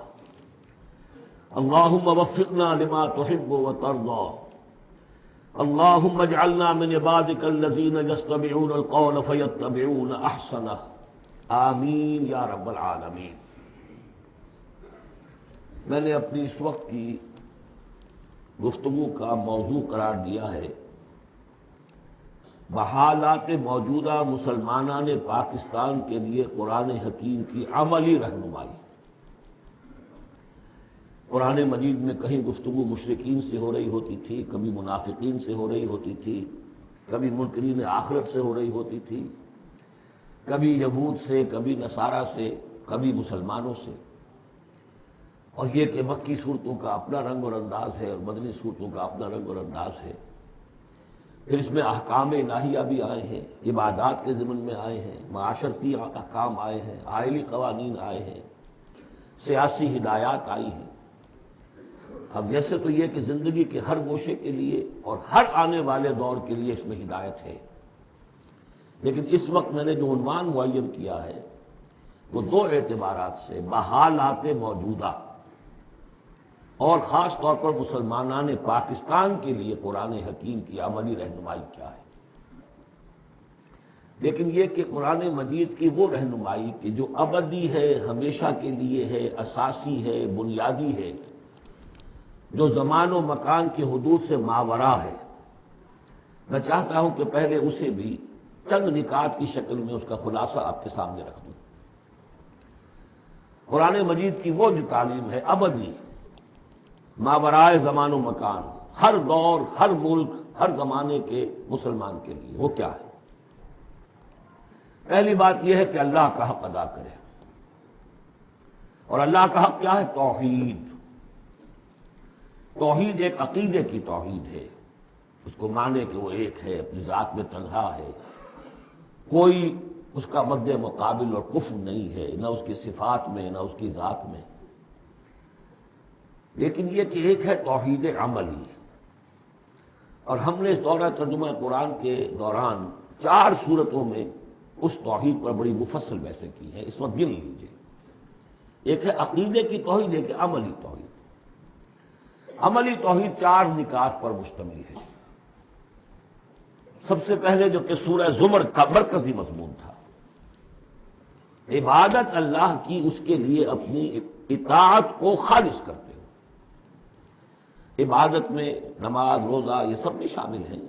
اللهم وفقنا لما تحب وترضى. اللهم اجعلنا من عبادك الذين يستمعون القول فيتبعون أحسنه. آمین یا رب العالمین. میں نے اپنی اس وقت کی گفتگو کا موضوع قرار دیا ہے بحالات موجودہ مسلمانان پاکستان کے لیے قرآن حکیم کی عملی رہنمائی. قرآن مجید میں کہیں گفتگو مشرکین سے ہو رہی ہوتی تھی، کبھی منافقین سے ہو رہی ہوتی تھی، کبھی منکرین آخرت سے ہو رہی ہوتی تھی، کبھی یہود سے، کبھی نصارہ سے، کبھی مسلمانوں سے. اور یہ کہ مکی صورتوں کا اپنا رنگ اور انداز ہے اور مدنی صورتوں کا اپنا رنگ اور انداز ہے. پھر اس میں احکام الہیہ بھی آئے ہیں، عبادات کے ضمن میں آئے ہیں، معاشرتی احکام آئے ہیں، آئلی قوانین آئے ہیں، سیاسی ہدایات آئی ہیں. اب جیسے تو یہ کہ زندگی کے ہر گوشے کے لیے اور ہر آنے والے دور کے لیے اس میں ہدایت ہے، لیکن اس وقت میں نے جو عنوان معین کیا ہے وہ دو اعتبارات سے بحالات موجودہ اور خاص طور پر مسلمانان پاکستان کے لیے قرآن حکیم کی عملی رہنمائی کیا ہے. لیکن یہ کہ قرآن مجید کی وہ رہنمائی کہ جو ابدی ہے، ہمیشہ کے لیے ہے، اساسی ہے، بنیادی ہے، جو زمان و مکان کی حدود سے ماورا ہے. میں چاہتا ہوں کہ پہلے اسے بھی چند نکات کی شکل میں اس کا خلاصہ آپ کے سامنے رکھ دوں. قرآن مجید کی وہ جو تعلیم ہے ابدی، ماورائے زمان و مکان، ہر دور، ہر ملک، ہر زمانے کے مسلمان کے لیے، وہ کیا ہے؟ پہلی بات یہ ہے کہ اللہ کا حق ادا کرے. اور اللہ کا حق کیا ہے؟ توحید. توحید ایک عقیدے کی توحید ہے، اس کو مانے کہ وہ ایک ہے، اپنی ذات میں تنہا ہے، کوئی اس کا مد مقابل اور کفر نہیں ہے، نہ اس کی صفات میں نہ اس کی ذات میں. لیکن یہ کہ ایک ہے توحید عملی. اور ہم نے اس دورہ ترجمہ قرآن کے دوران 4 صورتوں میں اس توحید پر بڑی مفصل بحثیں کی ہیں. اس وقت گن لیجیے. ایک ہے عقیدے کی توحید، ایک ہے عملی توحید. عملی توحید 4 نکات پر مشتمل ہے. سب سے پہلے جو کہ سورہ زمر کا مرکزی مضمون تھا، عبادت اللہ کی اس کے لیے اپنی اطاعت کو خالص کرتے ہو. عبادت میں نماز، روزہ یہ سب بھی شامل ہیں،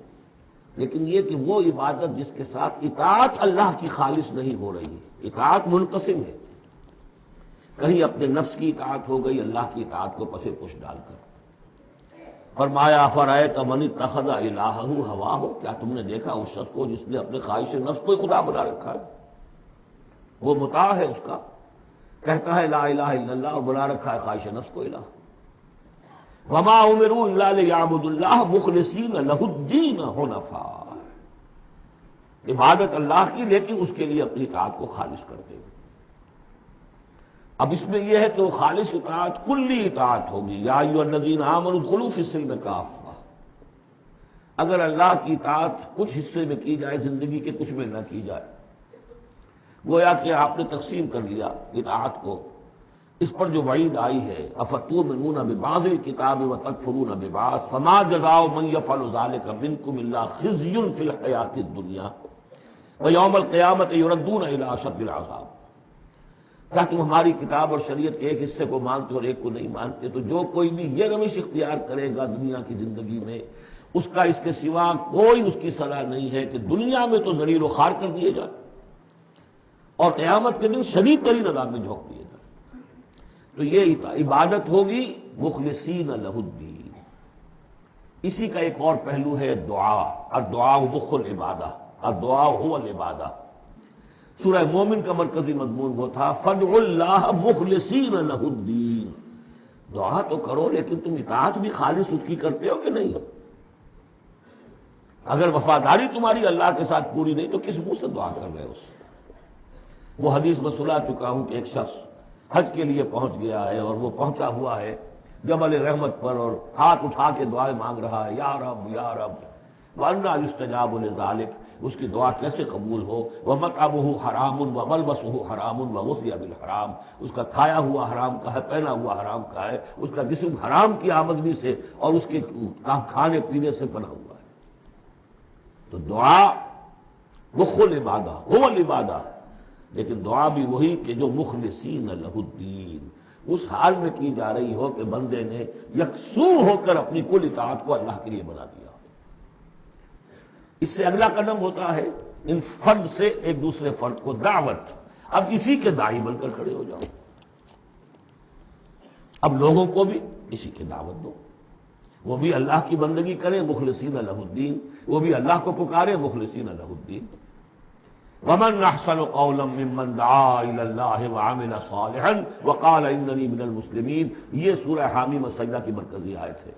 لیکن یہ کہ وہ عبادت جس کے ساتھ اطاعت اللہ کی خالص نہیں ہو رہی. اطاعت منقسم ہے، کہیں اپنے نفس کی اطاعت ہو گئی اللہ کی اطاعت کو پس پش ڈال کر. فرمایا افرأیت من اتخذ الہہ ہواہ، کیا تم نے دیکھا اس شخص کو جس نے اپنے خواہش نفس کو خدا بنا رکھا ہے؟ وہ مطاع ہے، اس کا کہتا ہے لا الہ الا اللہ اور بنا رکھا ہے خواہش نفس کو الہ. وما امروا الا لیعبدوا اللہ مخلصین لہ الدین حنفاء، عبادت اللہ کی لیکن اس کے لیے اپنی اطاعت کو خالص کرتے ہوئے۔ اب اس میں یہ ہے کہ وہ خالص اطاعت کلی اطاعت ہوگی، یا ایھا الذین آمنوا ادخلوا فی السلم کافہ۔ اگر اللہ کی اطاعت کچھ حصے میں کی جائے زندگی کے، کچھ میں نہ کی جائے، گویا کہ آپ نے تقسیم کر لیا اطاعت کو، اس پر جو وعید آئی ہے افتؤمنون ببعض الکتاب وتکفرون ببعض فما جزاء من یفعل ذلک منکم الا خزی فی الحیاۃ الدنیا ویوم القیامۃ یردون الی اشد العذاب۔ کیا تم ہماری کتاب اور شریعت کے ایک حصے کو مانتے اور ایک کو نہیں مانتے؟ تو جو کوئی بھی یہ روش اختیار کرے گا دنیا کی زندگی میں، اس کا اس کے سوا کوئی اس کی صلاح نہیں ہے کہ دنیا میں تو ذلیل و خوار کر دیے جائے اور قیامت کے دن شدید ترین عذاب میں جھونک دیے جائے۔ تو یہ عبادت ہوگی مخلصین لہ الدین۔ اسی کا ایک اور پہلو ہے دعا، الدعاء مخ العبادہ، الدعاء هو العبادہ۔ سورہ مومن کا مرکزی مضمون وہ تھا فادعوا اللہ مخلصین لہ الدین، دعا تو کرو لیکن تم اطاعت بھی خالص اس کی کرتے ہو کہ نہیں؟ اگر وفاداری تمہاری اللہ کے ساتھ پوری نہیں تو کس منہ سے دعا کر رہے ہو اس سے؟ وہ حدیث میں سنا چکا ہوں کہ ایک شخص حج کے لیے پہنچ گیا ہے اور وہ پہنچا ہوا ہے جبل رحمت پر اور ہاتھ اٹھا کے دعائیں مانگ رہا ہے، یا رب یا رب، وَأَنَّىٰ يُسْتَجَابُ لِذَٰلِكَ، اس کی دعا کیسے قبول ہو؟ وَمَطْعَمُهُ حَرَامٌ وَمَلْبَسُهُ حَرَامٌ وَغُذِّيَ بِالْحَرَامِ، اس کا کھایا ہوا حرام کا ہے، پہنا ہوا حرام کا ہے، اس کا جسم حرام کی آمدنی سے اور اس کے کھانے پینے سے بنا ہوا ہے۔ تو دعا مخ العبادہ هو العبادہ، لیکن دعا بھی وہی کہ جو مخلصین لہ الدین، اس حال میں کی جا رہی ہو کہ بندے نے یکسو ہو کر اپنی کل اطاعت کو اللہ کے لیے بنا دیا۔ اس سے اگلا قدم ہوتا ہے ان فرد سے ایک دوسرے فرد کو دعوت، اب اسی کے داعی بن کر کھڑے ہو جاؤ، اب لوگوں کو بھی اسی کی دعوت دو، وہ بھی اللہ کی بندگی کریں مخلصین لہ الدین، وہ بھی اللہ کو پکارے مخلصین لہ الدین۔ ومن احسن قولا ممن دعا الی اللہ وعمل صالحا وقال اننی من المسلمین، یہ سورہ حامیم السجدہ کی مرکزی آیت ہے۔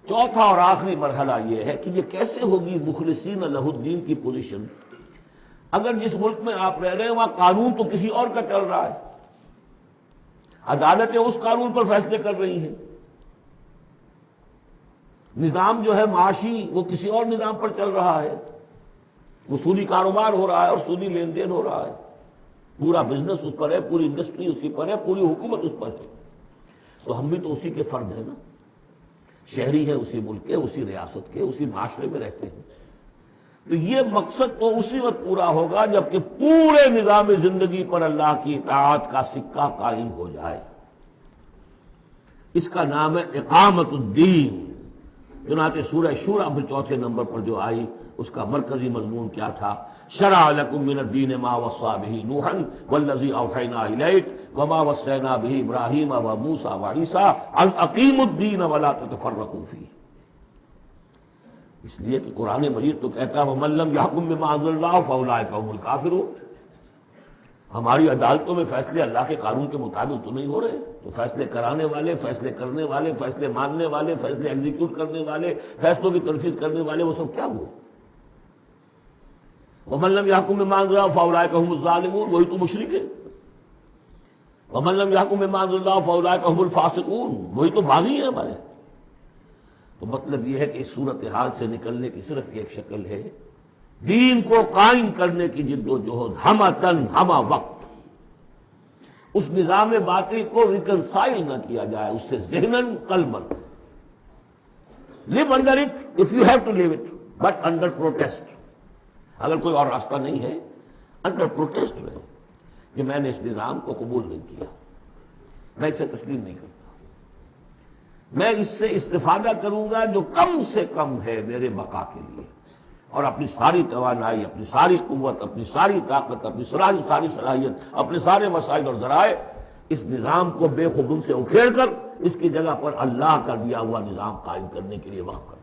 چوتھا اور آخری مرحلہ یہ ہے کہ یہ کیسے ہوگی مخلصین لہ الدین کی پوزیشن، اگر جس ملک میں آپ رہ رہے ہیں وہاں قانون تو کسی اور کا چل رہا ہے، عدالتیں اس قانون پر فیصلے کر رہی ہیں، نظام جو ہے معاشی وہ کسی اور نظام پر چل رہا ہے، وہ سودی کاروبار ہو رہا ہے اور سودی لین دین ہو رہا ہے، پورا بزنس اس پر ہے، پوری انڈسٹری اسی پر ہے، پوری حکومت اس پر ہے، تو ہم بھی تو اسی کے فرد ہیں نا، شہری ہیں اسی ملک کے، اسی ریاست کے، اسی معاشرے میں رہتے ہیں۔ تو یہ مقصد تو اسی وقت پورا ہوگا جبکہ پورے نظام زندگی پر اللہ کی اطاعت کا سکہ قائم ہو جائے۔ اس کا نام ہے اقامت الدین۔ چنانچہ سورہ شورى پھر چوتھے نمبر پر جو آئی اس کا مرکزی مضمون کیا تھا؟ شرع لکم من الدین ما وصى به نوحا والذی اوحینا الیک وما وصینا به ابراہیم وموسیٰ وعیسیٰ ان اقیموا الدین ولا تتفرقوا فیہ۔ اس لیے کہ قرآن مجید تو کہتا ہے ومن لم یحکم بما انزل اللہ فاولئک هم الکافرون، ہماری عدالتوں میں فیصلے اللہ کے قانون کے مطابق تو نہیں ہو رہے، تو فیصلے کرانے والے، فیصلے کرنے والے، فیصلے ماننے والے، فیصلے ایگزیکیوٹ کرنے والے، فیصلوں کی تنفیذ کرنے والے، وہ سب کیا ہوئے؟ ومن لم يحكم بما انزل الله فاولئك هم الظالمون، وہی تو مشرک ہے۔ ومن لم يحكم بما انزل الله فاولئك هم الفاسقون، وہی تو باغی ہیں ہمارے۔ تو مطلب یہ ہے کہ اس صورتحال سے نکلنے کی صرف ایک شکل ہے، دین کو قائم کرنے کی جد و جہد، ہمہ تن ہمہ وقت، اس نظام باطل کو ریکنسائل نہ کیا جائے اس سے ذہناً قلباً۔ live under it if you have to live it but under protest، اگر کوئی اور راستہ نہیں ہے انڈر پروٹیسٹ رہے کہ میں نے اس نظام کو قبول نہیں کیا، میں اسے تسلیم نہیں کرتا، میں اس سے استفادہ کروں گا جو کم سے کم ہے میرے بقا کے لیے، اور اپنی ساری توانائی، اپنی ساری قوت، اپنی ساری طاقت، اپنی ساری صلاحیت، اپنے سارے وسائل اور ذرائع اس نظام کو بے خبن سے اکھیڑ کر اس کی جگہ پر اللہ کا دیا ہوا نظام قائم کرنے کے لیے وقف کروں،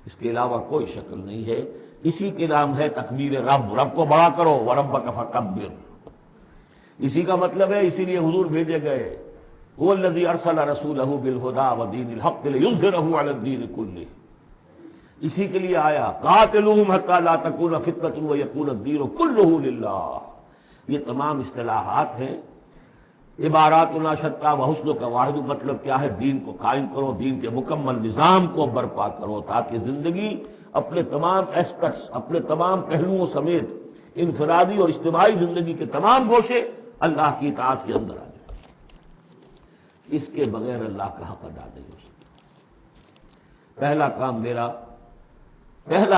اس کے علاوہ کوئی شکل نہیں ہے۔ اسی کے نام ہے تکبیر رب، رب کو بڑا کرو وَرَبَّكَ فَكَبِّرْ، اسی کا مطلب ہے، اسی لیے حضور بھیجے گئے هو الذی ارسل رسولہ بالہدی ودین الحق لیظہرہ علی الدین کلہ، اسی کے لیے آیا قاتلوہم حتی لا تکون فتنۃ ویکون الدین کلہ للہ۔ یہ تمام اصطلاحات ہیں، عباراتنا شتیٰ وحسن کا واحد مطلب کیا ہے؟ دین کو قائم کرو، دین کے مکمل نظام کو برپا کرو، تاکہ زندگی اپنے تمام ایسپیکٹس، اپنے تمام پہلوؤں سمیت انفرادی اور اجتماعی زندگی کے تمام گوشے اللہ کی اطاعت کے اندر آ جائیں۔ اس کے بغیر اللہ کا حق ادا نہیں ہو سکتا۔ پہلا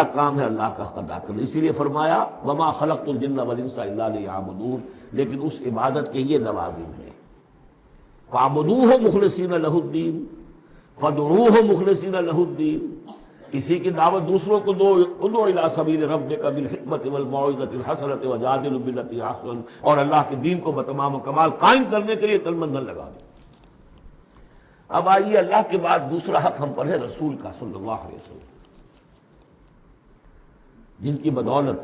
کام ہے اللہ کا حق ادا کرنا، اسی لیے فرمایا وما خلقت الجن والانس الا لیعبدون، لیکن اس عبادت کے یہ لوازم ہیں، فاعبدوہ مخلصین لہ الدین، فادعوہ مخلصین لہ الدین، اسی کی دعوت دوسروں کو دو، ادعو الی سبیل ربک بالحکمۃ والموعظۃ الحسنۃ وجادلہم باللتی احسن، اور اللہ کے دین کو بتمام و کمال قائم کرنے کے لیے تن من دھن لگا دو۔ اب آئیے اللہ کے بعد دوسرا حق ہم پر ہے رسول کا صلی اللہ علیہ وسلم، جن کی بدولت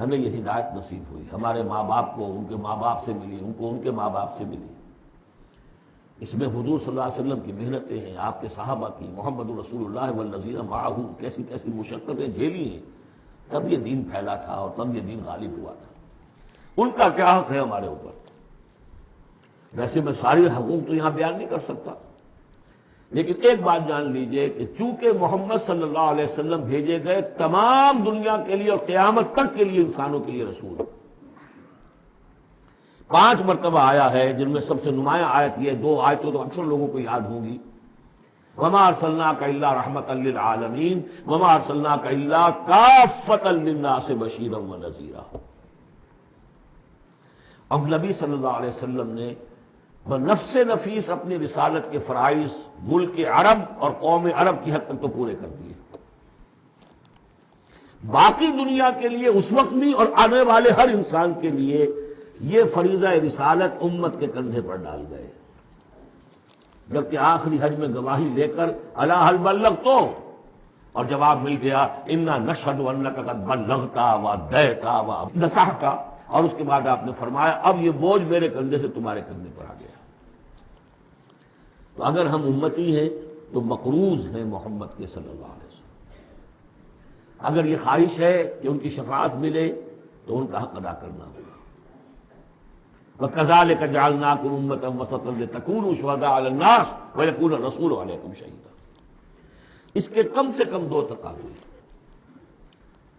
ہمیں یہ ہدایت نصیب ہوئی، ہمارے ماں باپ کو ان کے ماں باپ سے ملی، ان کو ان کے ماں باپ سے ملی۔ اس میں حضور صلی اللہ علیہ وسلم کی محنتیں ہیں، آپ کے صحابہ کی، محمد رسول اللہ والذین معہ کیسی کیسی مشقتیں جھیلی ہیں، تب یہ دین پھیلا تھا اور تب یہ دین غالب ہوا تھا۔ ان کا کیا حق ہے ہمارے اوپر؟ ویسے میں ساری حقوق تو یہاں بیان نہیں کر سکتا، لیکن ایک بات جان لیجئے کہ چونکہ محمد صلی اللہ علیہ وسلم بھیجے گئے تمام دنیا کے لیے اور قیامت تک کے لیے انسانوں کے لیے رسول، 5 مرتبہ آیا ہے، جن میں سب سے نمایاں آیت یہ 2 آیتیں تو اکثر لوگوں کو یاد ہوں گی، وما ارسلناک الا رحمۃ للعالمین وما ارسلناک الا کافۃ للناس بشیرا ونذیرا۔ اب نبی صلی اللہ علیہ وسلم نے بنفس نفیس اپنی رسالت کے فرائض ملک عرب اور قوم عرب کی حد تک تو پورے کر دیے، باقی دنیا کے لیے اس وقت بھی اور آنے والے ہر انسان کے لیے یہ فریضہ رسالت امت کے کندھے پر ڈال گئے، جبکہ آخری حج میں گواہی لے کر الا هل بلغت، اور جواب مل گیا انا نشهد انک قد بلغت وادیت ونصحت، اور اس کے بعد آپ نے فرمایا اب یہ بوجھ میرے کندھے سے تمہارے کندھے پر آ گیا۔ تو اگر ہم امتی ہیں تو مقروض ہیں محمد کے صلی اللہ علیہ وسلم، اگر یہ خواہش ہے کہ ان کی شفاعت ملے تو ان کا حق ادا کرنا ہوگا۔ وَكَذَلِكَ جَعَلْنَاكُمْ أُمَّةً وَسَطًا لِتَكُونُوا شُهَدَاءَ عَلَى النَّاسِ وَيَكُونَ الرَّسُولُ عَلَيْكُمْ شَهِيدًا۔ اس کے کم سے کم 2 تقاضے ہیں۔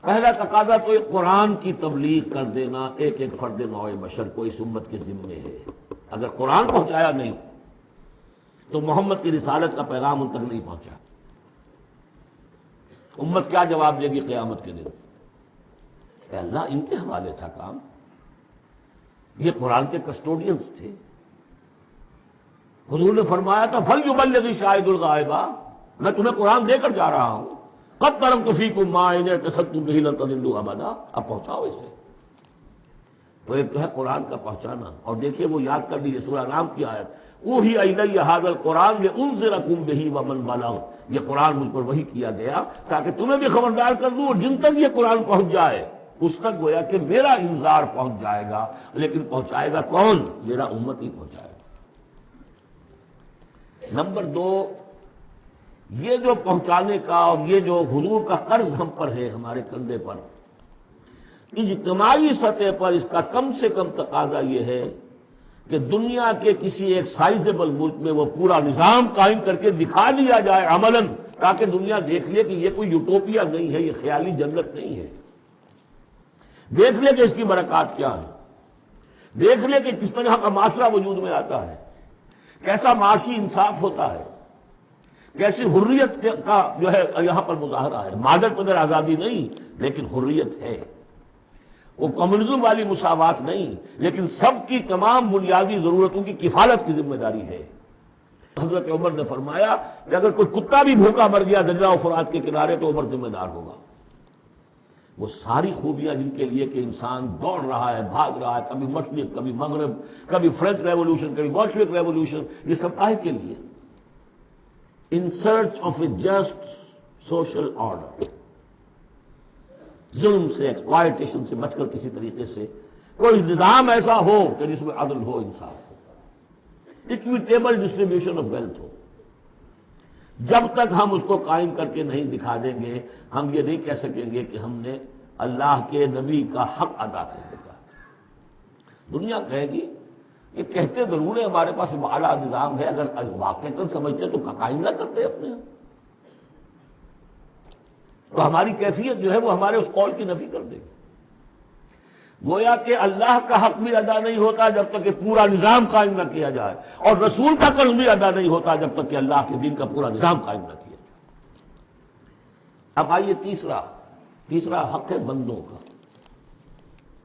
پہلا تقاضا تو یہ قرآن کی تبلیغ کر دینا ایک ایک فرد نوع بشر کو اس امت کے ذمے ہے، اگر قرآن پہنچایا نہیں تو محمد کی رسالت کا پیغام ان تک نہیں پہنچا، امت کیا جواب دے گی قیامت کے دن؟ اے اللہ ان کے حوالے تھا کام، یہ قرآن کے کسٹوڈینز تھے۔ حضور نے فرمایا تھا فَلْيُبَلِّغِ شَاهِدُ الْغَائِبَ، میں تمہیں قرآن دے کر جا رہا ہوں، قَدْ تَرَكْتُ فِيكُم مَّا إِنْ اعْتَصَمْتُم بِهِ لَن تَضِلُّوا أَبَدًا، اب پہنچاؤ اسے۔ تو ایک تو ہے قرآن کا پہنچانا، اور دیکھیے وہ یاد کر لیجیے سورہ نام کی آیت اوحی الی ھذا القرآن لانذرکم بہ ومن بلغ، یہ قرآن مجھ پر وحی کیا گیا تاکہ تمہیں بھی خبردار کر دوں، اور جن تک یہ قرآن پہنچ جائے اس تک گویا کہ میرا انذار پہنچ جائے گا، لیکن پہنچائے گا کون؟ میرا امت ہی پہنچائے گا۔ نمبر 2، یہ جو پہنچانے کا اور یہ جو حضور کا قرض ہم پر ہے ہمارے کندھے پر، اجتماعی سطح پر اس کا کم سے کم تقاضا یہ ہے کہ دنیا کے کسی ایک سائزیبل ملک میں وہ پورا نظام قائم کر کے دکھا دیا جائے عملاً، تاکہ دنیا دیکھ لے کہ یہ کوئی یوٹوپیا نہیں ہے، یہ خیالی جنت نہیں ہے، دیکھ لے کہ اس کی برکات کیا ہے، دیکھ لے کہ کس طرح کا معاشرہ وجود میں آتا ہے، کیسا معاشی انصاف ہوتا ہے، کیسی حریت کا جو ہے یہاں پر مظاہرہ ہے، مادر پدر آزادی نہیں لیکن حریت ہے، وہ کمیونزم والی مساوات نہیں لیکن سب کی تمام بنیادی ضرورتوں کی کفالت کی ذمہ داری ہے۔ حضرت عمر نے فرمایا کہ اگر کوئی کتا بھی بھوکا مر گیا دجلہ و فرات کے کنارے تو عمر ذمہ دار ہوگا۔ وہ ساری خوبیاں جن کے لیے کہ انسان دوڑ رہا ہے، بھاگ رہا ہے، کبھی مشرق کبھی مغرب، کبھی فرینچ ریولوشن کبھی بولشوک ریولوشن، یہ سب کاہے کے لیے؟ In search of a just social order, ظلم سے ایکسپلائٹیشن سے بچ کر کسی طریقے سے کوئی نظام ایسا ہو کہ جس میں عدل ہو، انصاف ہو۔ اکویٹیبل ڈسٹریبیوشن آف ویلتھ ہو. جب تک ہم اس کو قائم کر کے نہیں دکھا دیں گے ہم یہ نہیں کہہ سکیں گے کہ ہم نے اللہ کے نبی کا حق ادا کر دیا. دنیا کہے گی یہ کہتے ضرور ہے ہمارے پاس اعلیٰ نظام ہے، اگر واقعہ سمجھتے تو قائم نہ کرتے اپنے ہم. تو ہماری کیفیت جو ہے وہ ہمارے اس قول کی نفی کر دے گی. گویا کہ اللہ کا حق بھی ادا نہیں ہوتا جب تک کہ پورا نظام قائم نہ کیا جائے، اور رسول کا قرض بھی ادا نہیں ہوتا جب تک کہ اللہ کے دین کا پورا نظام قائم نہ کیا جائے. اب آئیے تیسرا حق ہے بندوں کا،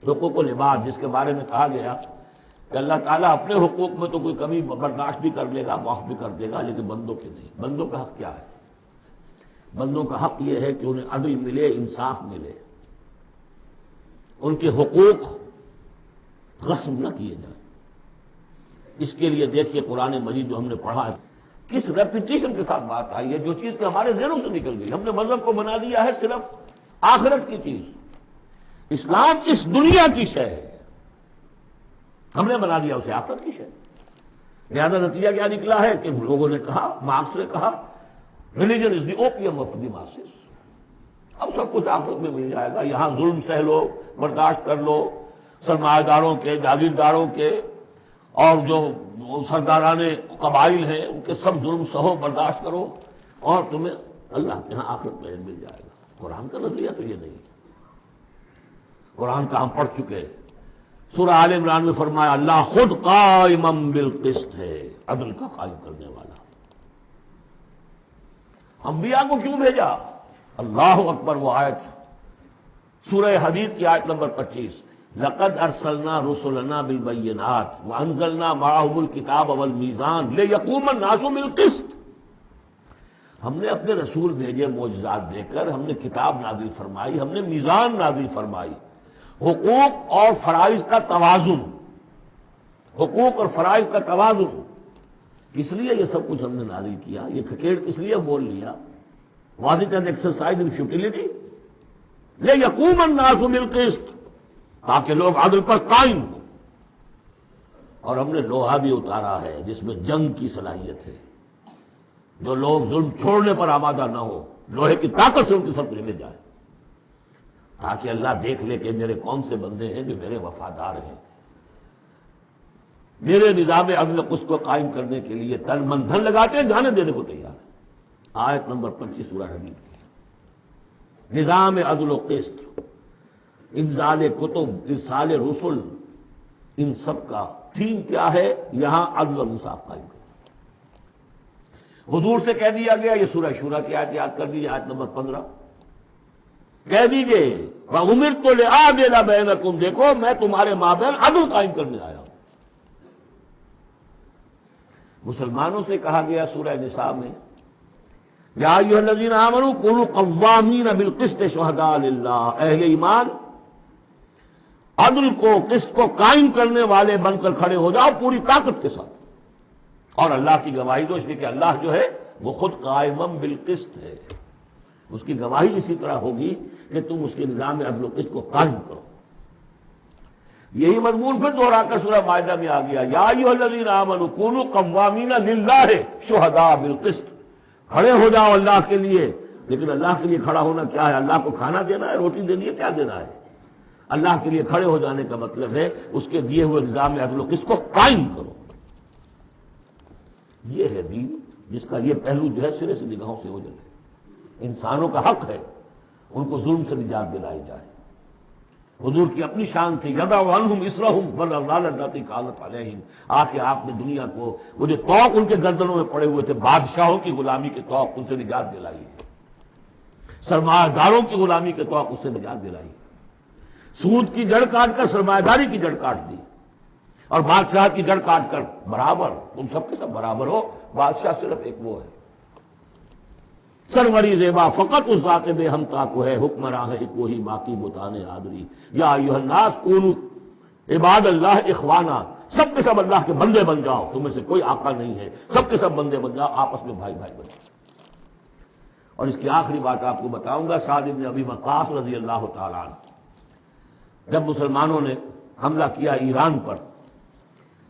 حقوق و لباس، جس کے بارے میں کہا گیا کہ اللہ تعالیٰ اپنے حقوق میں تو کوئی کمی برداشت بھی کر لے گا، معاف بھی کر دے گا، لیکن بندوں کے نہیں. بندوں کا حق کیا ہے؟ بندوں کا حق یہ ہے کہ انہیں عدل ملے، انصاف ملے، ان کے حقوق غصب نہ کیے جائیں. اس کے لیے دیکھیے قرآن مجید جو ہم نے پڑھا ہے کس ریپیٹیشن کے ساتھ بات آئی ہے، جو چیز کہ ہمارے ذہنوں سے نکل گئی. ہم نے مذہب کو بنا دیا ہے صرف آخرت کی چیز. اسلام اس دنیا کی شے ہے، ہم نے بنا دیا اسے آخرت کی شے. لہذا نتیجہ کیا نکلا ہے کہ لوگوں نے کہا، مارکس نے کہا، religion is the opium of the masses. اب سب کچھ آخرت میں مل جائے گا، یہاں ظلم سہ لو، برداشت کر لو، سرمایہ داروں کے، جاگیرداروں کے، اور جو سرداران قبائل ہیں ان کے سب ظلم سہو، برداشت کرو، اور تمہیں اللہ کے ہاں آخرت میں مل جائے گا. قرآن کا نظریہ تو یہ نہیں. قرآن کا ہم پڑھ چکے، سورہ آل عمران میں فرمایا اللہ خود قائم بالقسط ہے، عدل کا قائم کرنے والا. انبیاء کو کیوں بھیجا؟ اللہ اکبر. وہ آیت سورہ حدید کی آیت نمبر 25، لقد ارسلنا رسلنا بالبینات وانزلنا معهم الکتاب والمیزان لیقوم الناس بالقسط. ہم نے اپنے رسول بھیجے معجزات دے کر، ہم نے کتاب نازل فرمائی، ہم نے میزان نازل فرمائی. حقوق اور فرائض کا توازن، حقوق اور فرائض کا توازن، اس لیے یہ سب کچھ ہم نے نازل کیا. یہ کھکیڑ اس لیے بول لیا، was it an exercise in futility? لیقوم الناس بالقسط، تاکہ لوگ عدل پر قائم ہوں. اور ہم نے لوہا بھی اتارا ہے جس میں جنگ کی صلاحیت ہے، جو لوگ ظلم چھوڑنے پر آمادہ نہ ہو، لوہے کی طاقت سے ان کے ساتھ لے جائے، تاکہ اللہ دیکھ لے کہ میرے کون سے بندے ہیں جو میرے وفادار ہیں، میرے نظام عدل و قسط کو قائم کرنے کے لیے تن من دھن لگاتے ہیں، جانے دینے کو تیار ہے. آیت نمبر 25 سورہ حدید کی. نظام عدل و قسط، انزال کتب، ارسال رسل، ان سب کا تھیم کیا ہے؟ یہاں عدل و انصاف قائم کرنا. حضور سے کہہ دیا گیا، یہ سورہ شورا کی آیت یاد کر دیجیے، آیت نمبر 15، کہہ دیجیے وَأُمِرْتُ لِأَعْدِلَ بَيْنَكُمْ، دیکھو میں تمہارے مابین عدل قائم کرنے آیا ہوں. مسلمانوں سے کہا گیا سورہ نساء میں، یا ایھا الذین آمنوا کونوا قوامین بالقسط شہداء للہ، اہل ایمان عدل کو، قسط کو قائم کرنے والے بن کر کھڑے ہو جاؤ پوری طاقت کے ساتھ. اور اللہ کی گواہی دو، اس لیے کہ اللہ جو ہے وہ خود قائم بالقسط ہے. اس کی گواہی اسی طرح ہوگی کہ تم اس کے نظام عدل و قسط کو قائم کرو. یہی مضمون پھر دوہرا کر سورہ مائدہ میں آ گیا، یا ایھا الذین آمنوا کونوا قوامین للہ شہداء بالقسط، کھڑے ہو جاؤ اللہ کے لیے. لیکن اللہ کے لیے کھڑا ہونا کیا ہے؟ اللہ کو کھانا دینا ہے، روٹی دینی ہے، کیا دینا ہے؟ اللہ کے لیے کھڑے ہو جانے کا مطلب ہے اس کے دیے ہوئے نظام عدل و قسط کو قائم کرو. یہ ہے دین، جس کا یہ پہلو جو ہے سرے سے نگاہوں سے اوجھل ہے. انسانوں کا حق ہے ان کو ظلم سے نجات دلائی جائے. حضور کی اپنی شان تھی، یضع عنہم اصرہم والاغلال اللاتی کانت علیہم، آ کے آپ نے دنیا کو وہ جو طوق ان کے گردنوں میں پڑے ہوئے تھے، بادشاہوں کی غلامی کے طوق، ان سے نجات دلائی، سرمایہ داروں کی غلامی کے طوق، اس سے نجات دلائی. سود کی جڑ کاٹ کر سرمایہ داری کی جڑ کاٹ دی، اور بادشاہ کی جڑ کاٹ کر برابر، تم سب کے سب برابر ہو، بادشاہ صرف ایک وہ ہے. سروری زیبا فقط اس ذات بے ہمتا کو ہے، حکمراں ہے ایک وہی باقی بتانے آدری. یا ایھا الناس کونوا عباد اللہ اخوانا، سب کے سب اللہ کے بندے بن جاؤ، تم میں سے کوئی آقا نہیں ہے، سب کے سب بندے بن جاؤ، آپس میں بھائی بھائی بن جاؤ. اور اس کی آخری بات آپ کو بتاؤں گا، سعد بن ابی وقاص رضی اللہ تعالیٰ عنہ، جب مسلمانوں نے حملہ کیا ایران پر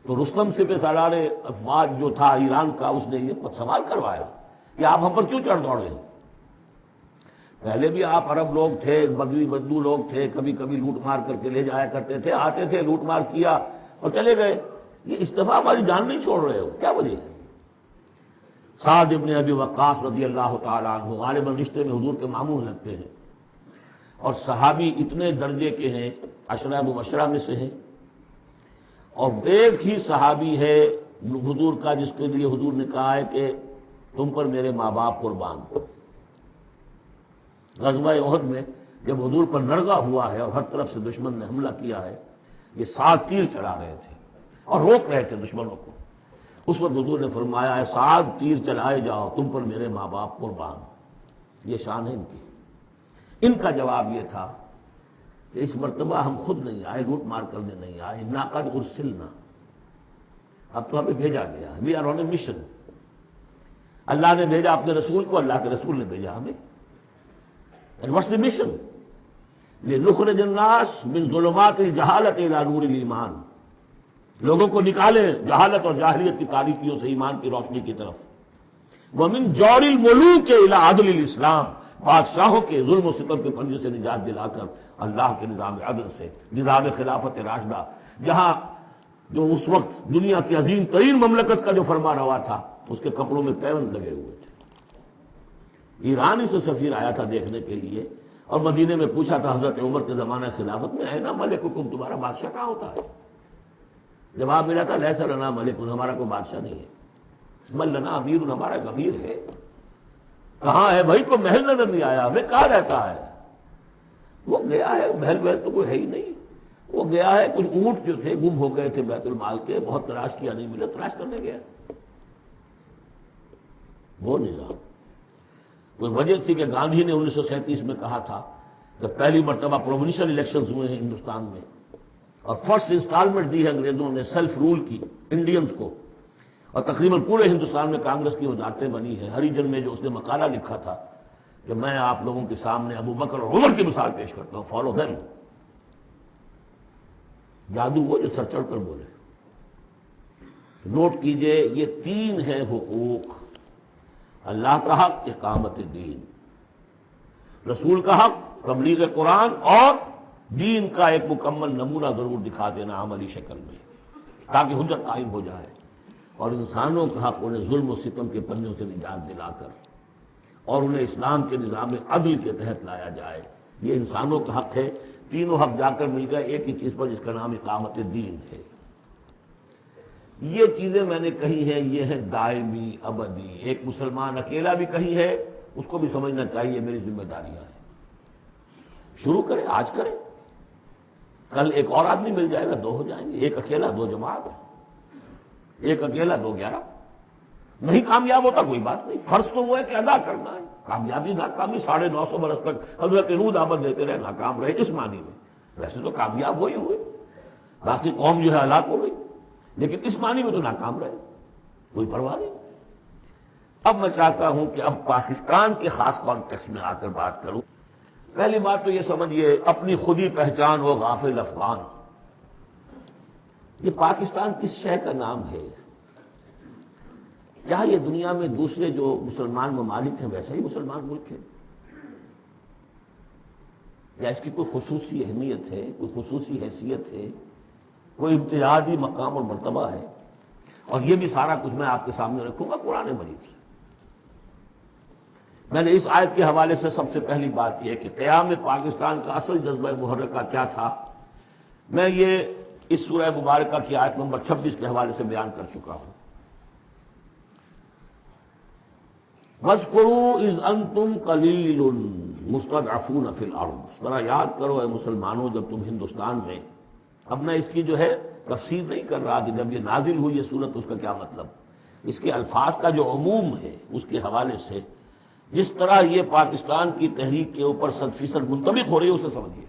تو رستم سپہ سالار افواج جو تھا ایران کا، اس نے یہ سوال کروایا کہ آپ ہم پر کیوں چڑھ دوڑے؟ پہلے بھی آپ عرب لوگ تھے، بدوی بدو لوگ تھے، کبھی کبھی لوٹ مار کر کے لے جایا کرتے تھے، آتے تھے لوٹ مار کیا اور چلے گئے، یہ اس دفعہ ہماری جان نہیں چھوڑ رہے ہو، کیا وجہ ہے؟ سعد ابن ابی وقاص رضی اللہ تعالیٰ عنہ غالباً رشتے میں حضور کے ماموں لگتے ہیں، اور صحابی اتنے درجے کے ہیں، عشرہ مبشرہ میں سے ہیں، اور ایک ہی صحابی ہے حضور کا جس کے لیے حضور نے کہا ہے کہ تم پر میرے ماں باپ قربان۔ غزوہ احد میں جب حضور پر نرغہ ہوا ہے اور ہر طرف سے دشمن نے حملہ کیا ہے، یہ 7 تیر چلا رہے تھے اور روک رہے تھے دشمنوں کو، اس وقت حضور نے فرمایا ہے 7 تیر چلائے جاؤ، تم پر میرے ماں باپ قربان۔ یہ شان ہے ان کی۔ ان کا جواب یہ تھا کہ اس مرتبہ ہم خود نہیں آئے، لوٹ مار کرنے نہیں آئے، انا قد ارسلنا، اب تو ہمیں بھیجا گیا، we are on a mission, اللہ نے بھیجا اپنے رسول کو، اللہ کے رسول نے بھیجا ہمیں۔ And what's the mission? لنخرج الناس من ظلمات الجہالۃ الی نور الایمان، لوگوں کو نکالیں جہالت اور جاہلیت کی تاریکیوں سے ایمان کی روشنی کی طرف۔ ومن جور الملوک الی عدل الاسلام، بادشاہوں کے ظلم و ستم کے پنجے سے نجات دلا کر اللہ کے نظام عدل سے، نظام خلافت راشدہ، جہاں جو اس وقت دنیا کی عظیم ترین مملکت کا جو فرما روا تھا، اس کے کپڑوں میں پیوند لگے ہوئے تھے۔ ایرانی سے سفیر آیا تھا دیکھنے کے لیے، اور مدینے میں پوچھا تھا حضرت عمر کے زمانہ خلافت میں، اینا ملککم، تمہارا بادشاہ کہاں ہوتا ہے؟ جواب ملا تھا لیس لنا ملک، ہمارا کوئی بادشاہ نہیں ہے، بل لنا امیر، ہمارا ایک امیر ہے۔ کہاں ہے بھائی؟ کو محل نظر نہیں آیا ہمیں، کہاں رہتا ہے؟ وہ گیا ہے، محل محل تو کوئی ہے ہی نہیں، وہ گیا ہے، کچھ اونٹ جو تھے گم ہو گئے تھے بیت المال کے، بہت تلاش کیا نہیں ملے، تلاش کرنے گیا۔ وہ نظام، کوئی وجہ تھی کہ گاندھی نے 1937 میں کہا تھا کہ پہلی مرتبہ پروونشل الیکشنز ہوئے ہیں ہندوستان میں، اور فرسٹ انسٹالمنٹ دی ہے انگریزوں نے سیلف رول کی انڈینز کو، اور تقریباً پورے ہندوستان میں کانگریس کی وزارتیں بنی ہیں۔ ہری جن میں جو اس نے مقالہ لکھا تھا کہ میں آپ لوگوں کے سامنے ابو بکر اور عمر کی مثال پیش کرتا ہوں، فالو دیم۔ جادو وہ جو سر چڑھ کر بولے۔ نوٹ کیجئے، یہ 3 ہیں حقوق: اللہ کا حق اقامت دین، رسول کا حق تبلیغ قرآن، اور دین کا ایک مکمل نمونہ ضرور دکھا دینا عملی شکل میں تاکہ حجت قائم ہو جائے، اور انسانوں کا حق انہیں ظلم و ستم کے پنجوں سے نجات دلا کر اور انہیں اسلام کے نظام عدل کے تحت لایا جائے۔ یہ انسانوں کا حق ہے، تینوں حق جا کر مل گئے ایک ہی چیز پر جس کا نام اقامت دین ہے۔ یہ چیزیں میں نے کہی ہیں، یہ ہے دائمی ابدی۔ ایک مسلمان اکیلا بھی کہی ہے، اس کو بھی سمجھنا چاہیے میری ذمہ داریاں ہیں۔ شروع کریں، آج کریں، کل ایک اور آدمی مل جائے گا، 2 ہو جائیں گے، ایک اکیلا 2 جماعت، ایک اکیلا 2 11۔ نہیں کامیاب ہوتا کوئی بات نہیں، فرض تو وہ ہے کہ ادا کرنا ہے۔ کامیابی ناکامی 950 برس تک حضرت نوح دعوت دیتے رہے، ناکام رہے اس معنی میں، ویسے تو کامیاب وہی ہوئے، باقی قوم جو ہے ہلاک ہو گئی، لیکن اس معنی میں تو ناکام رہے، کوئی پرواہ نہیں۔ اب میں چاہتا ہوں کہ اب پاکستان کے خاص کانٹیکسٹ میں آ کر بات کروں۔ پہلی بات تو یہ سمجھیے، اپنی خودی پہچان ہو غافل افغان۔ یہ پاکستان کس شے کا نام ہے؟ کیا یہ دنیا میں دوسرے جو مسلمان ممالک ہیں ویسے ہی مسلمان ملک ہے؟ یا اس کی کوئی خصوصی اہمیت ہے، کوئی خصوصی حیثیت ہے، کوئی امتیازی مقام اور مرتبہ ہے؟ اور یہ بھی سارا کچھ میں آپ کے سامنے رکھوں گا قرآن مجید سے۔ میں نے اس آیت کے حوالے سے سب سے پہلی بات یہ کہ قیام پاکستان کا اصل جذبہ محرکہ کیا تھا، میں یہ اس سورہ مبارکہ کی آیت نمبر 26 کے حوالے سے بیان کر چکا ہوں۔ وَاذْكُرُوا إِذْ أَنْتُمْ قَلِيلٌ مُسْتَضْعَفُونَ فِي الْأَرْضِ، ذرا یاد کرو اے مسلمانوں جب تم ہندوستان میں، اب میں اس کی جو ہے تفسیر نہیں کر رہا کہ جب یہ نازل ہوئی یہ صورت اس کا کیا مطلب، اس کے الفاظ کا جو عموم ہے اس کے حوالے سے جس طرح یہ پاکستان کی تحریک کے اوپر 100% منطبق ہو رہی ہے اسے سمجھیے۔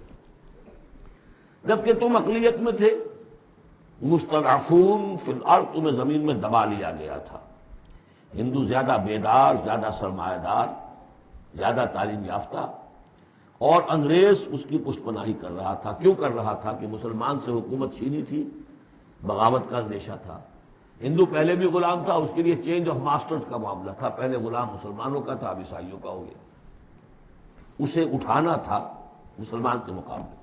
جبکہ تم اقلیت میں تھے، مستضعفون فی الارض، تمہیں زمین میں دبا لیا گیا تھا۔ ہندو زیادہ بیدار، زیادہ سرمایہ دار، زیادہ تعلیم یافتہ، اور انگریز اس کی پشت پناہی کر رہا تھا۔ کیوں کر رہا تھا؟ کہ مسلمان سے حکومت چھینی تھی، بغاوت کا اندیشہ تھا. ہندو پہلے بھی غلام تھا، اس کے لیے چینج آف ماسٹرز کا معاملہ تھا. پہلے غلام مسلمانوں کا تھا، اب عیسائیوں کا ہو گیا. اسے اٹھانا تھا مسلمان کے مقابلے.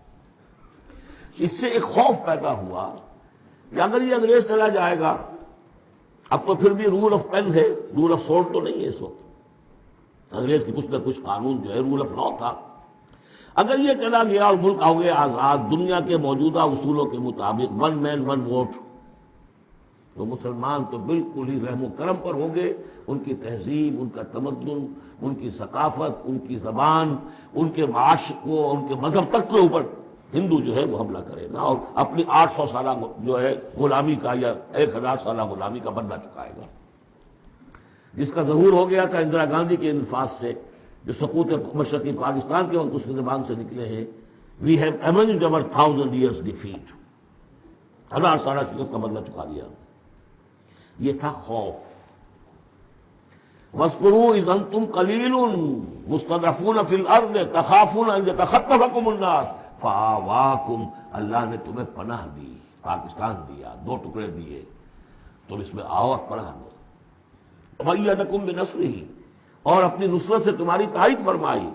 اس سے ایک خوف پیدا ہوا کہ اگر یہ انگریز چلا جائے گا، اب تو پھر بھی رول آف پین ہے، رول آف سورڈ تو نہیں ہے اس وقت. انگریز کی کچھ نہ کچھ قانون جو ہے رول آف لا تھا. اگر یہ چلا گیا اور ملک ہو گیا آزاد دنیا کے موجودہ اصولوں کے مطابق، ون مین ون ووٹ، تو مسلمان تو بالکل ہی رحم و کرم پر ہوں گے. ان کی تہذیب، ان کا تمدن، ان کی ثقافت، ان کی زبان، ان کے معاش کو، ان کے مذہب تک کے اوپر ہندو جو ہے وہ حملہ کرے گا اور اپنی 800 سالہ جو ہے غلامی کا یا 1000 سالہ غلامی کا بدلہ چکائے گا، جس کا ظہور ہو گیا تھا اندرا گاندھی کے انفاذ سے، جو سقوط مشرقی پاکستان کے وقت اس کی زبان سے نکلے ہیں. We have avenged over 1000 years defeat. 1000 سالہ شکست کا بدلہ چکا لیا. یہ تھا خوف. وَاذْكُرُوا إِذْ أَنْتُمْ قَلِيلٌ مُسْتَضْعَفُونَ فِي الْأَرْضِ تَخَافُونَ أَنْ يَتَخَطَّفَكُمُ النَّاسُ فَآوَاكُمْ. اللہ نے تمہیں پناہ دی، پاکستان دیا، 2 ٹکڑے دیے، تم اس میں آؤ اور پناہ لو. وَأَيَّدَكُمْ بِنَصْرِهِ، اور اپنی نصرت سے تمہاری تائید فرمائی.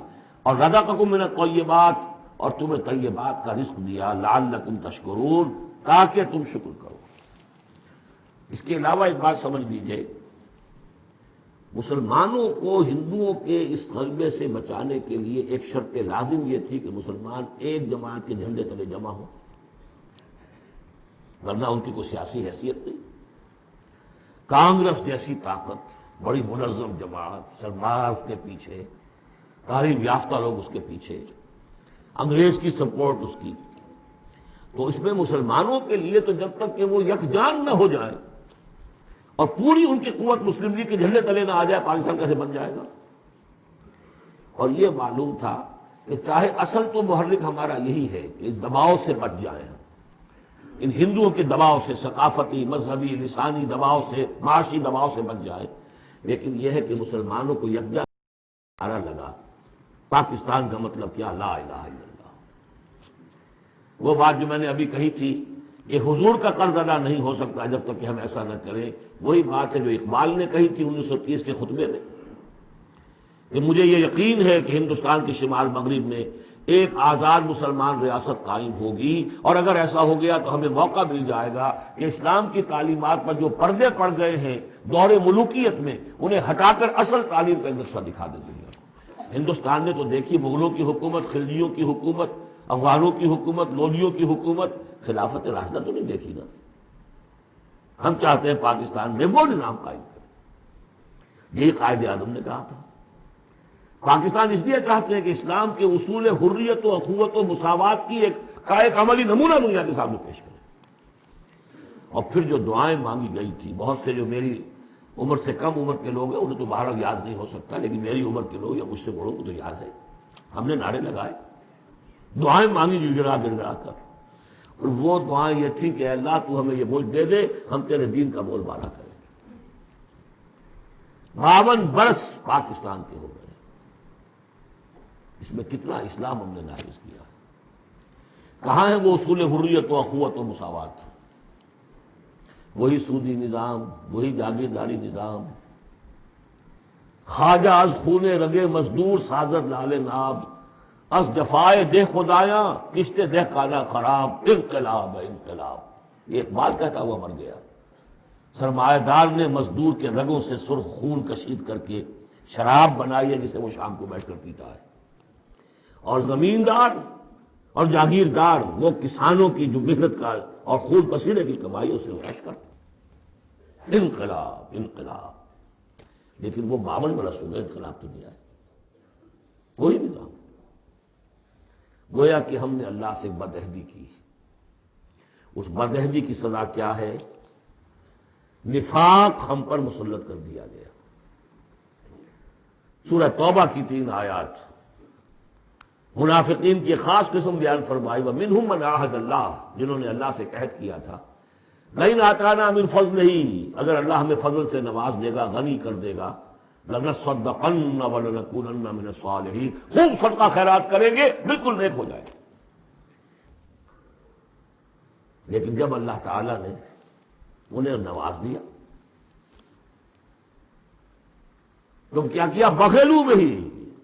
اور رَزَقَكُم مِّنَ الطَّيِّبَاتِ، اور تمہیں طیبات کا رزق دیا. لَعَلَّكُمْ تَشْكُرُونَ، تاکہ تم شکر کرو. اس کے علاوہ ایک بات سمجھ لیجئے، مسلمانوں کو ہندوؤں کے اس غلبے سے بچانے کے لیے ایک شرط لازم یہ تھی کہ مسلمان ایک جماعت کے جھنڈے تلے جمع ہوں، ورنہ ان کی کوئی سیاسی حیثیت نہیں. کانگریس جیسی طاقت، بڑی منظم جماعت، سرمایہ اس کے پیچھے، تعلیم یافتہ لوگ اس کے پیچھے، انگریز کی سپورٹ اس کی، تو اس میں مسلمانوں کے لیے تو جب تک کہ وہ یکجان نہ ہو جائے اور پوری ان کی قوت مسلم لیگ کے جھنڈے تلے نہ آ جائے، پاکستان کیسے بن جائے گا. اور یہ معلوم تھا کہ چاہے اصل تو محرک ہمارا یہی ہے کہ دباؤ سے بچ جائیں، ان ہندوؤں کے دباؤ سے، ثقافتی، مذہبی، لسانی دباؤ سے، معاشی دباؤ سے بچ جائے. لیکن یہ ہے کہ مسلمانوں کو یکجا نعرہ لگا. پاکستان کا مطلب کیا؟ لا الہ الا اللہ. وہ بات جو میں نے ابھی کہی تھی کہ حضور کا قرض ادا نہیں ہو سکتا جب تک کہ ہم ایسا نہ کریں، وہی بات ہے جو اقبال نے کہی تھی 1930 کے خطبے میں کہ مجھے یہ یقین ہے کہ ہندوستان کے شمال مغرب میں ایک آزاد مسلمان ریاست قائم ہوگی، اور اگر ایسا ہو گیا تو ہمیں موقع مل جائے گا کہ اسلام کی تعلیمات پر جو پردے پڑ گئے ہیں دور ملوکیت میں، انہیں ہٹا کر اصل تعلیم کا نقشہ دکھا دیں دنیا کو. ہندوستان نے تو دیکھی مغلوں کی حکومت، خلجیوں کی حکومت، افغانوں کی حکومت، لودھیوں کی حکومت، خلافت راشدہ تو نہیں دیکھی نا. ہم چاہتے ہیں پاکستان میں وہ نظام قائم کریں. یہی قائد اعظم نے کہا تھا. پاکستان اس لیے چاہتے ہیں کہ اسلام کے اصول حریت و اخوت و مساوات کی ایک عملی نمونہ دنیا کے سامنے پیش کریں. اور پھر جو دعائیں مانگی گئی تھی، بہت سے جو میری عمر سے کم عمر کے لوگ ہیں انہیں تو بہرحال یاد نہیں ہو سکتا، لیکن میری عمر کے لوگ یا مجھ سے بڑوں کو تو یاد ہے. ہم نے نعرے لگائے، دعائیں مانگی گڑگڑا گڑگڑا کر، اور وہ دعائیں یہ تھی کہ اللہ تو ہمیں یہ ملک دے دے، ہم تیرے دین کا بول بالا کریں. 52 برس پاکستان کے ہو گئے. اس میں کتنا اسلام ہم نے نافذ کیا. کہاں ہے وہ اصول حریت و اخوت و مساوات؟ وہی سودی نظام، وہی جاگیرداری نظام. خواجہ از خون رگے مزدور سازد لال ناب، از جفائے دہ خدایاں کشت دہ کانا خراب، انقلاب ہے انقلاب. یہ اقبال کہتا ہوا مر گیا. سرمایہ دار نے مزدور کے رگوں سے سرخ خون کشید کر کے شراب بنائی ہے جسے وہ شام کو بیٹھ کر پیتا ہے، اور زمیندار اور جاگیردار وہ کسانوں کی جو محنت کا اور خون پسینے کی کمائی اسے عیش کرتے. انقلاب انقلاب. لیکن وہ 52 برس ہو گئے، انقلاب تو نہیں آئے. کوئی نظام. گویا کہ ہم نے اللہ سے بدعہدی کی. اس بدعہدی کی سزا کیا ہے؟ نفاق ہم پر مسلط کر دیا گیا. سورہ توبہ کی 3 آیات منافقین کی خاص قسم بیان فرمائی. وَمِنْهُمْ مَنْ عَاهَدَ اللَّهُ، جنہوں نے اللہ سے عہد کیا تھا لَئِنْ آتَانَا مِنْ فَضْلِهِ، اگر اللہ ہمیں فضل سے نواز دے گا، غنی کر دے گا، لَنَصَّدَّقَنَّ وَلَنَكُونَنَّ مِنَ الصَّالِحِينَ، خوب صدقہ خیرات کریں گے، بالکل نیک ہو جائے. لیکن جب اللہ تعالیٰ نے انہیں نواز دیا. تم کیا کیا؟ بخیلو میں ہی،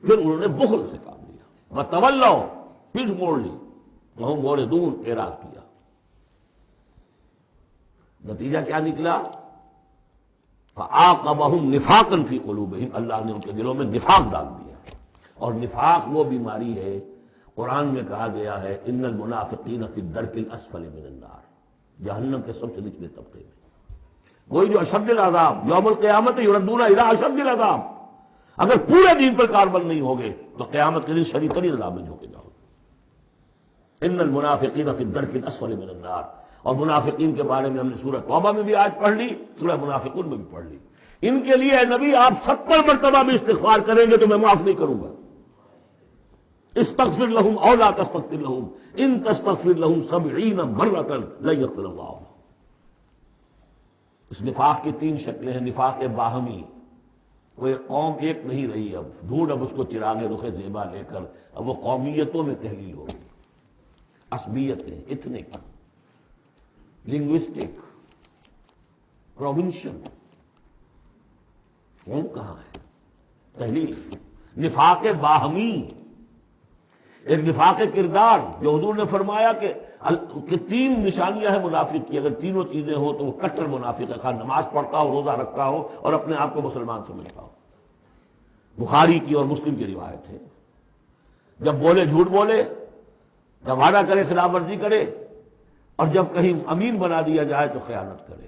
پھر انہوں نے بخل سے کام لیا. وتولوا، پیٹھ موڑ لی. وہم موردون، اعراض کیا. نتیجہ کیا نکلا؟ فعاقبہم نفاقا فی قلوبہم، اللہ نے ان کے دلوں میں نفاق ڈال دیا. اور نفاق وہ بیماری ہے، قرآن میں کہا گیا ہے ان المنافقین فی الدرک الاسفل من النار، جہنم کے سب سے نچلے طبقے میں. وہی جو اشد العذاب یوم القیامت یردون الی اشد العذاب. اگر پورے دین پر کاربند نہیں ہوگے تو قیامت کے دن شدید ترین عذاب میں جھونکے جاؤ. ان المنافقین فی الدرک الاسفل من النار. اور منافقین کے بارے میں ہم نے سورہ توبہ میں بھی آج پڑھ لی، سورہ منافقون میں بھی پڑھ لی. ان کے لیے اے نبی آپ 70 مرتبہ بھی استغفار کریں گے تو میں معاف نہیں کروں گا. استغفر لهم او لا تستغفر لهم ان تستغفر لهم 70 مرة لن يغفر الله. اس نفاق کی 3 شکلیں ہیں. نفاق باہمی، وہ قوم ایک نہیں رہی، اب ڈھونڈ اب اس کو چراغ رخ زیبا لے کر اب وہ قومیتوں میں تحلیل ہوگی. عصبیتیں، ایتھنک، لنگوسٹک، پروونشل. قوم کہاں ہے؟ تحلیل. نفاق باہمی، ایک نفاق کردار جو حضور نے فرمایا کہ 3 نشانیاں ہیں منافق کی، اگر تینوں چیزیں ہوں تو وہ کٹر منافق ہے، خواہ نماز پڑھتا ہو، روزہ رکھتا ہو اور اپنے آپ کو مسلمان سمجھتا ہو. بخاری کی اور مسلم کی روایت ہے. جب بولے جھوٹ بولے، جب وعدہ کرے خلاف ورزی کرے، اور جب کہیں امین بنا دیا جائے تو خیانت کرے.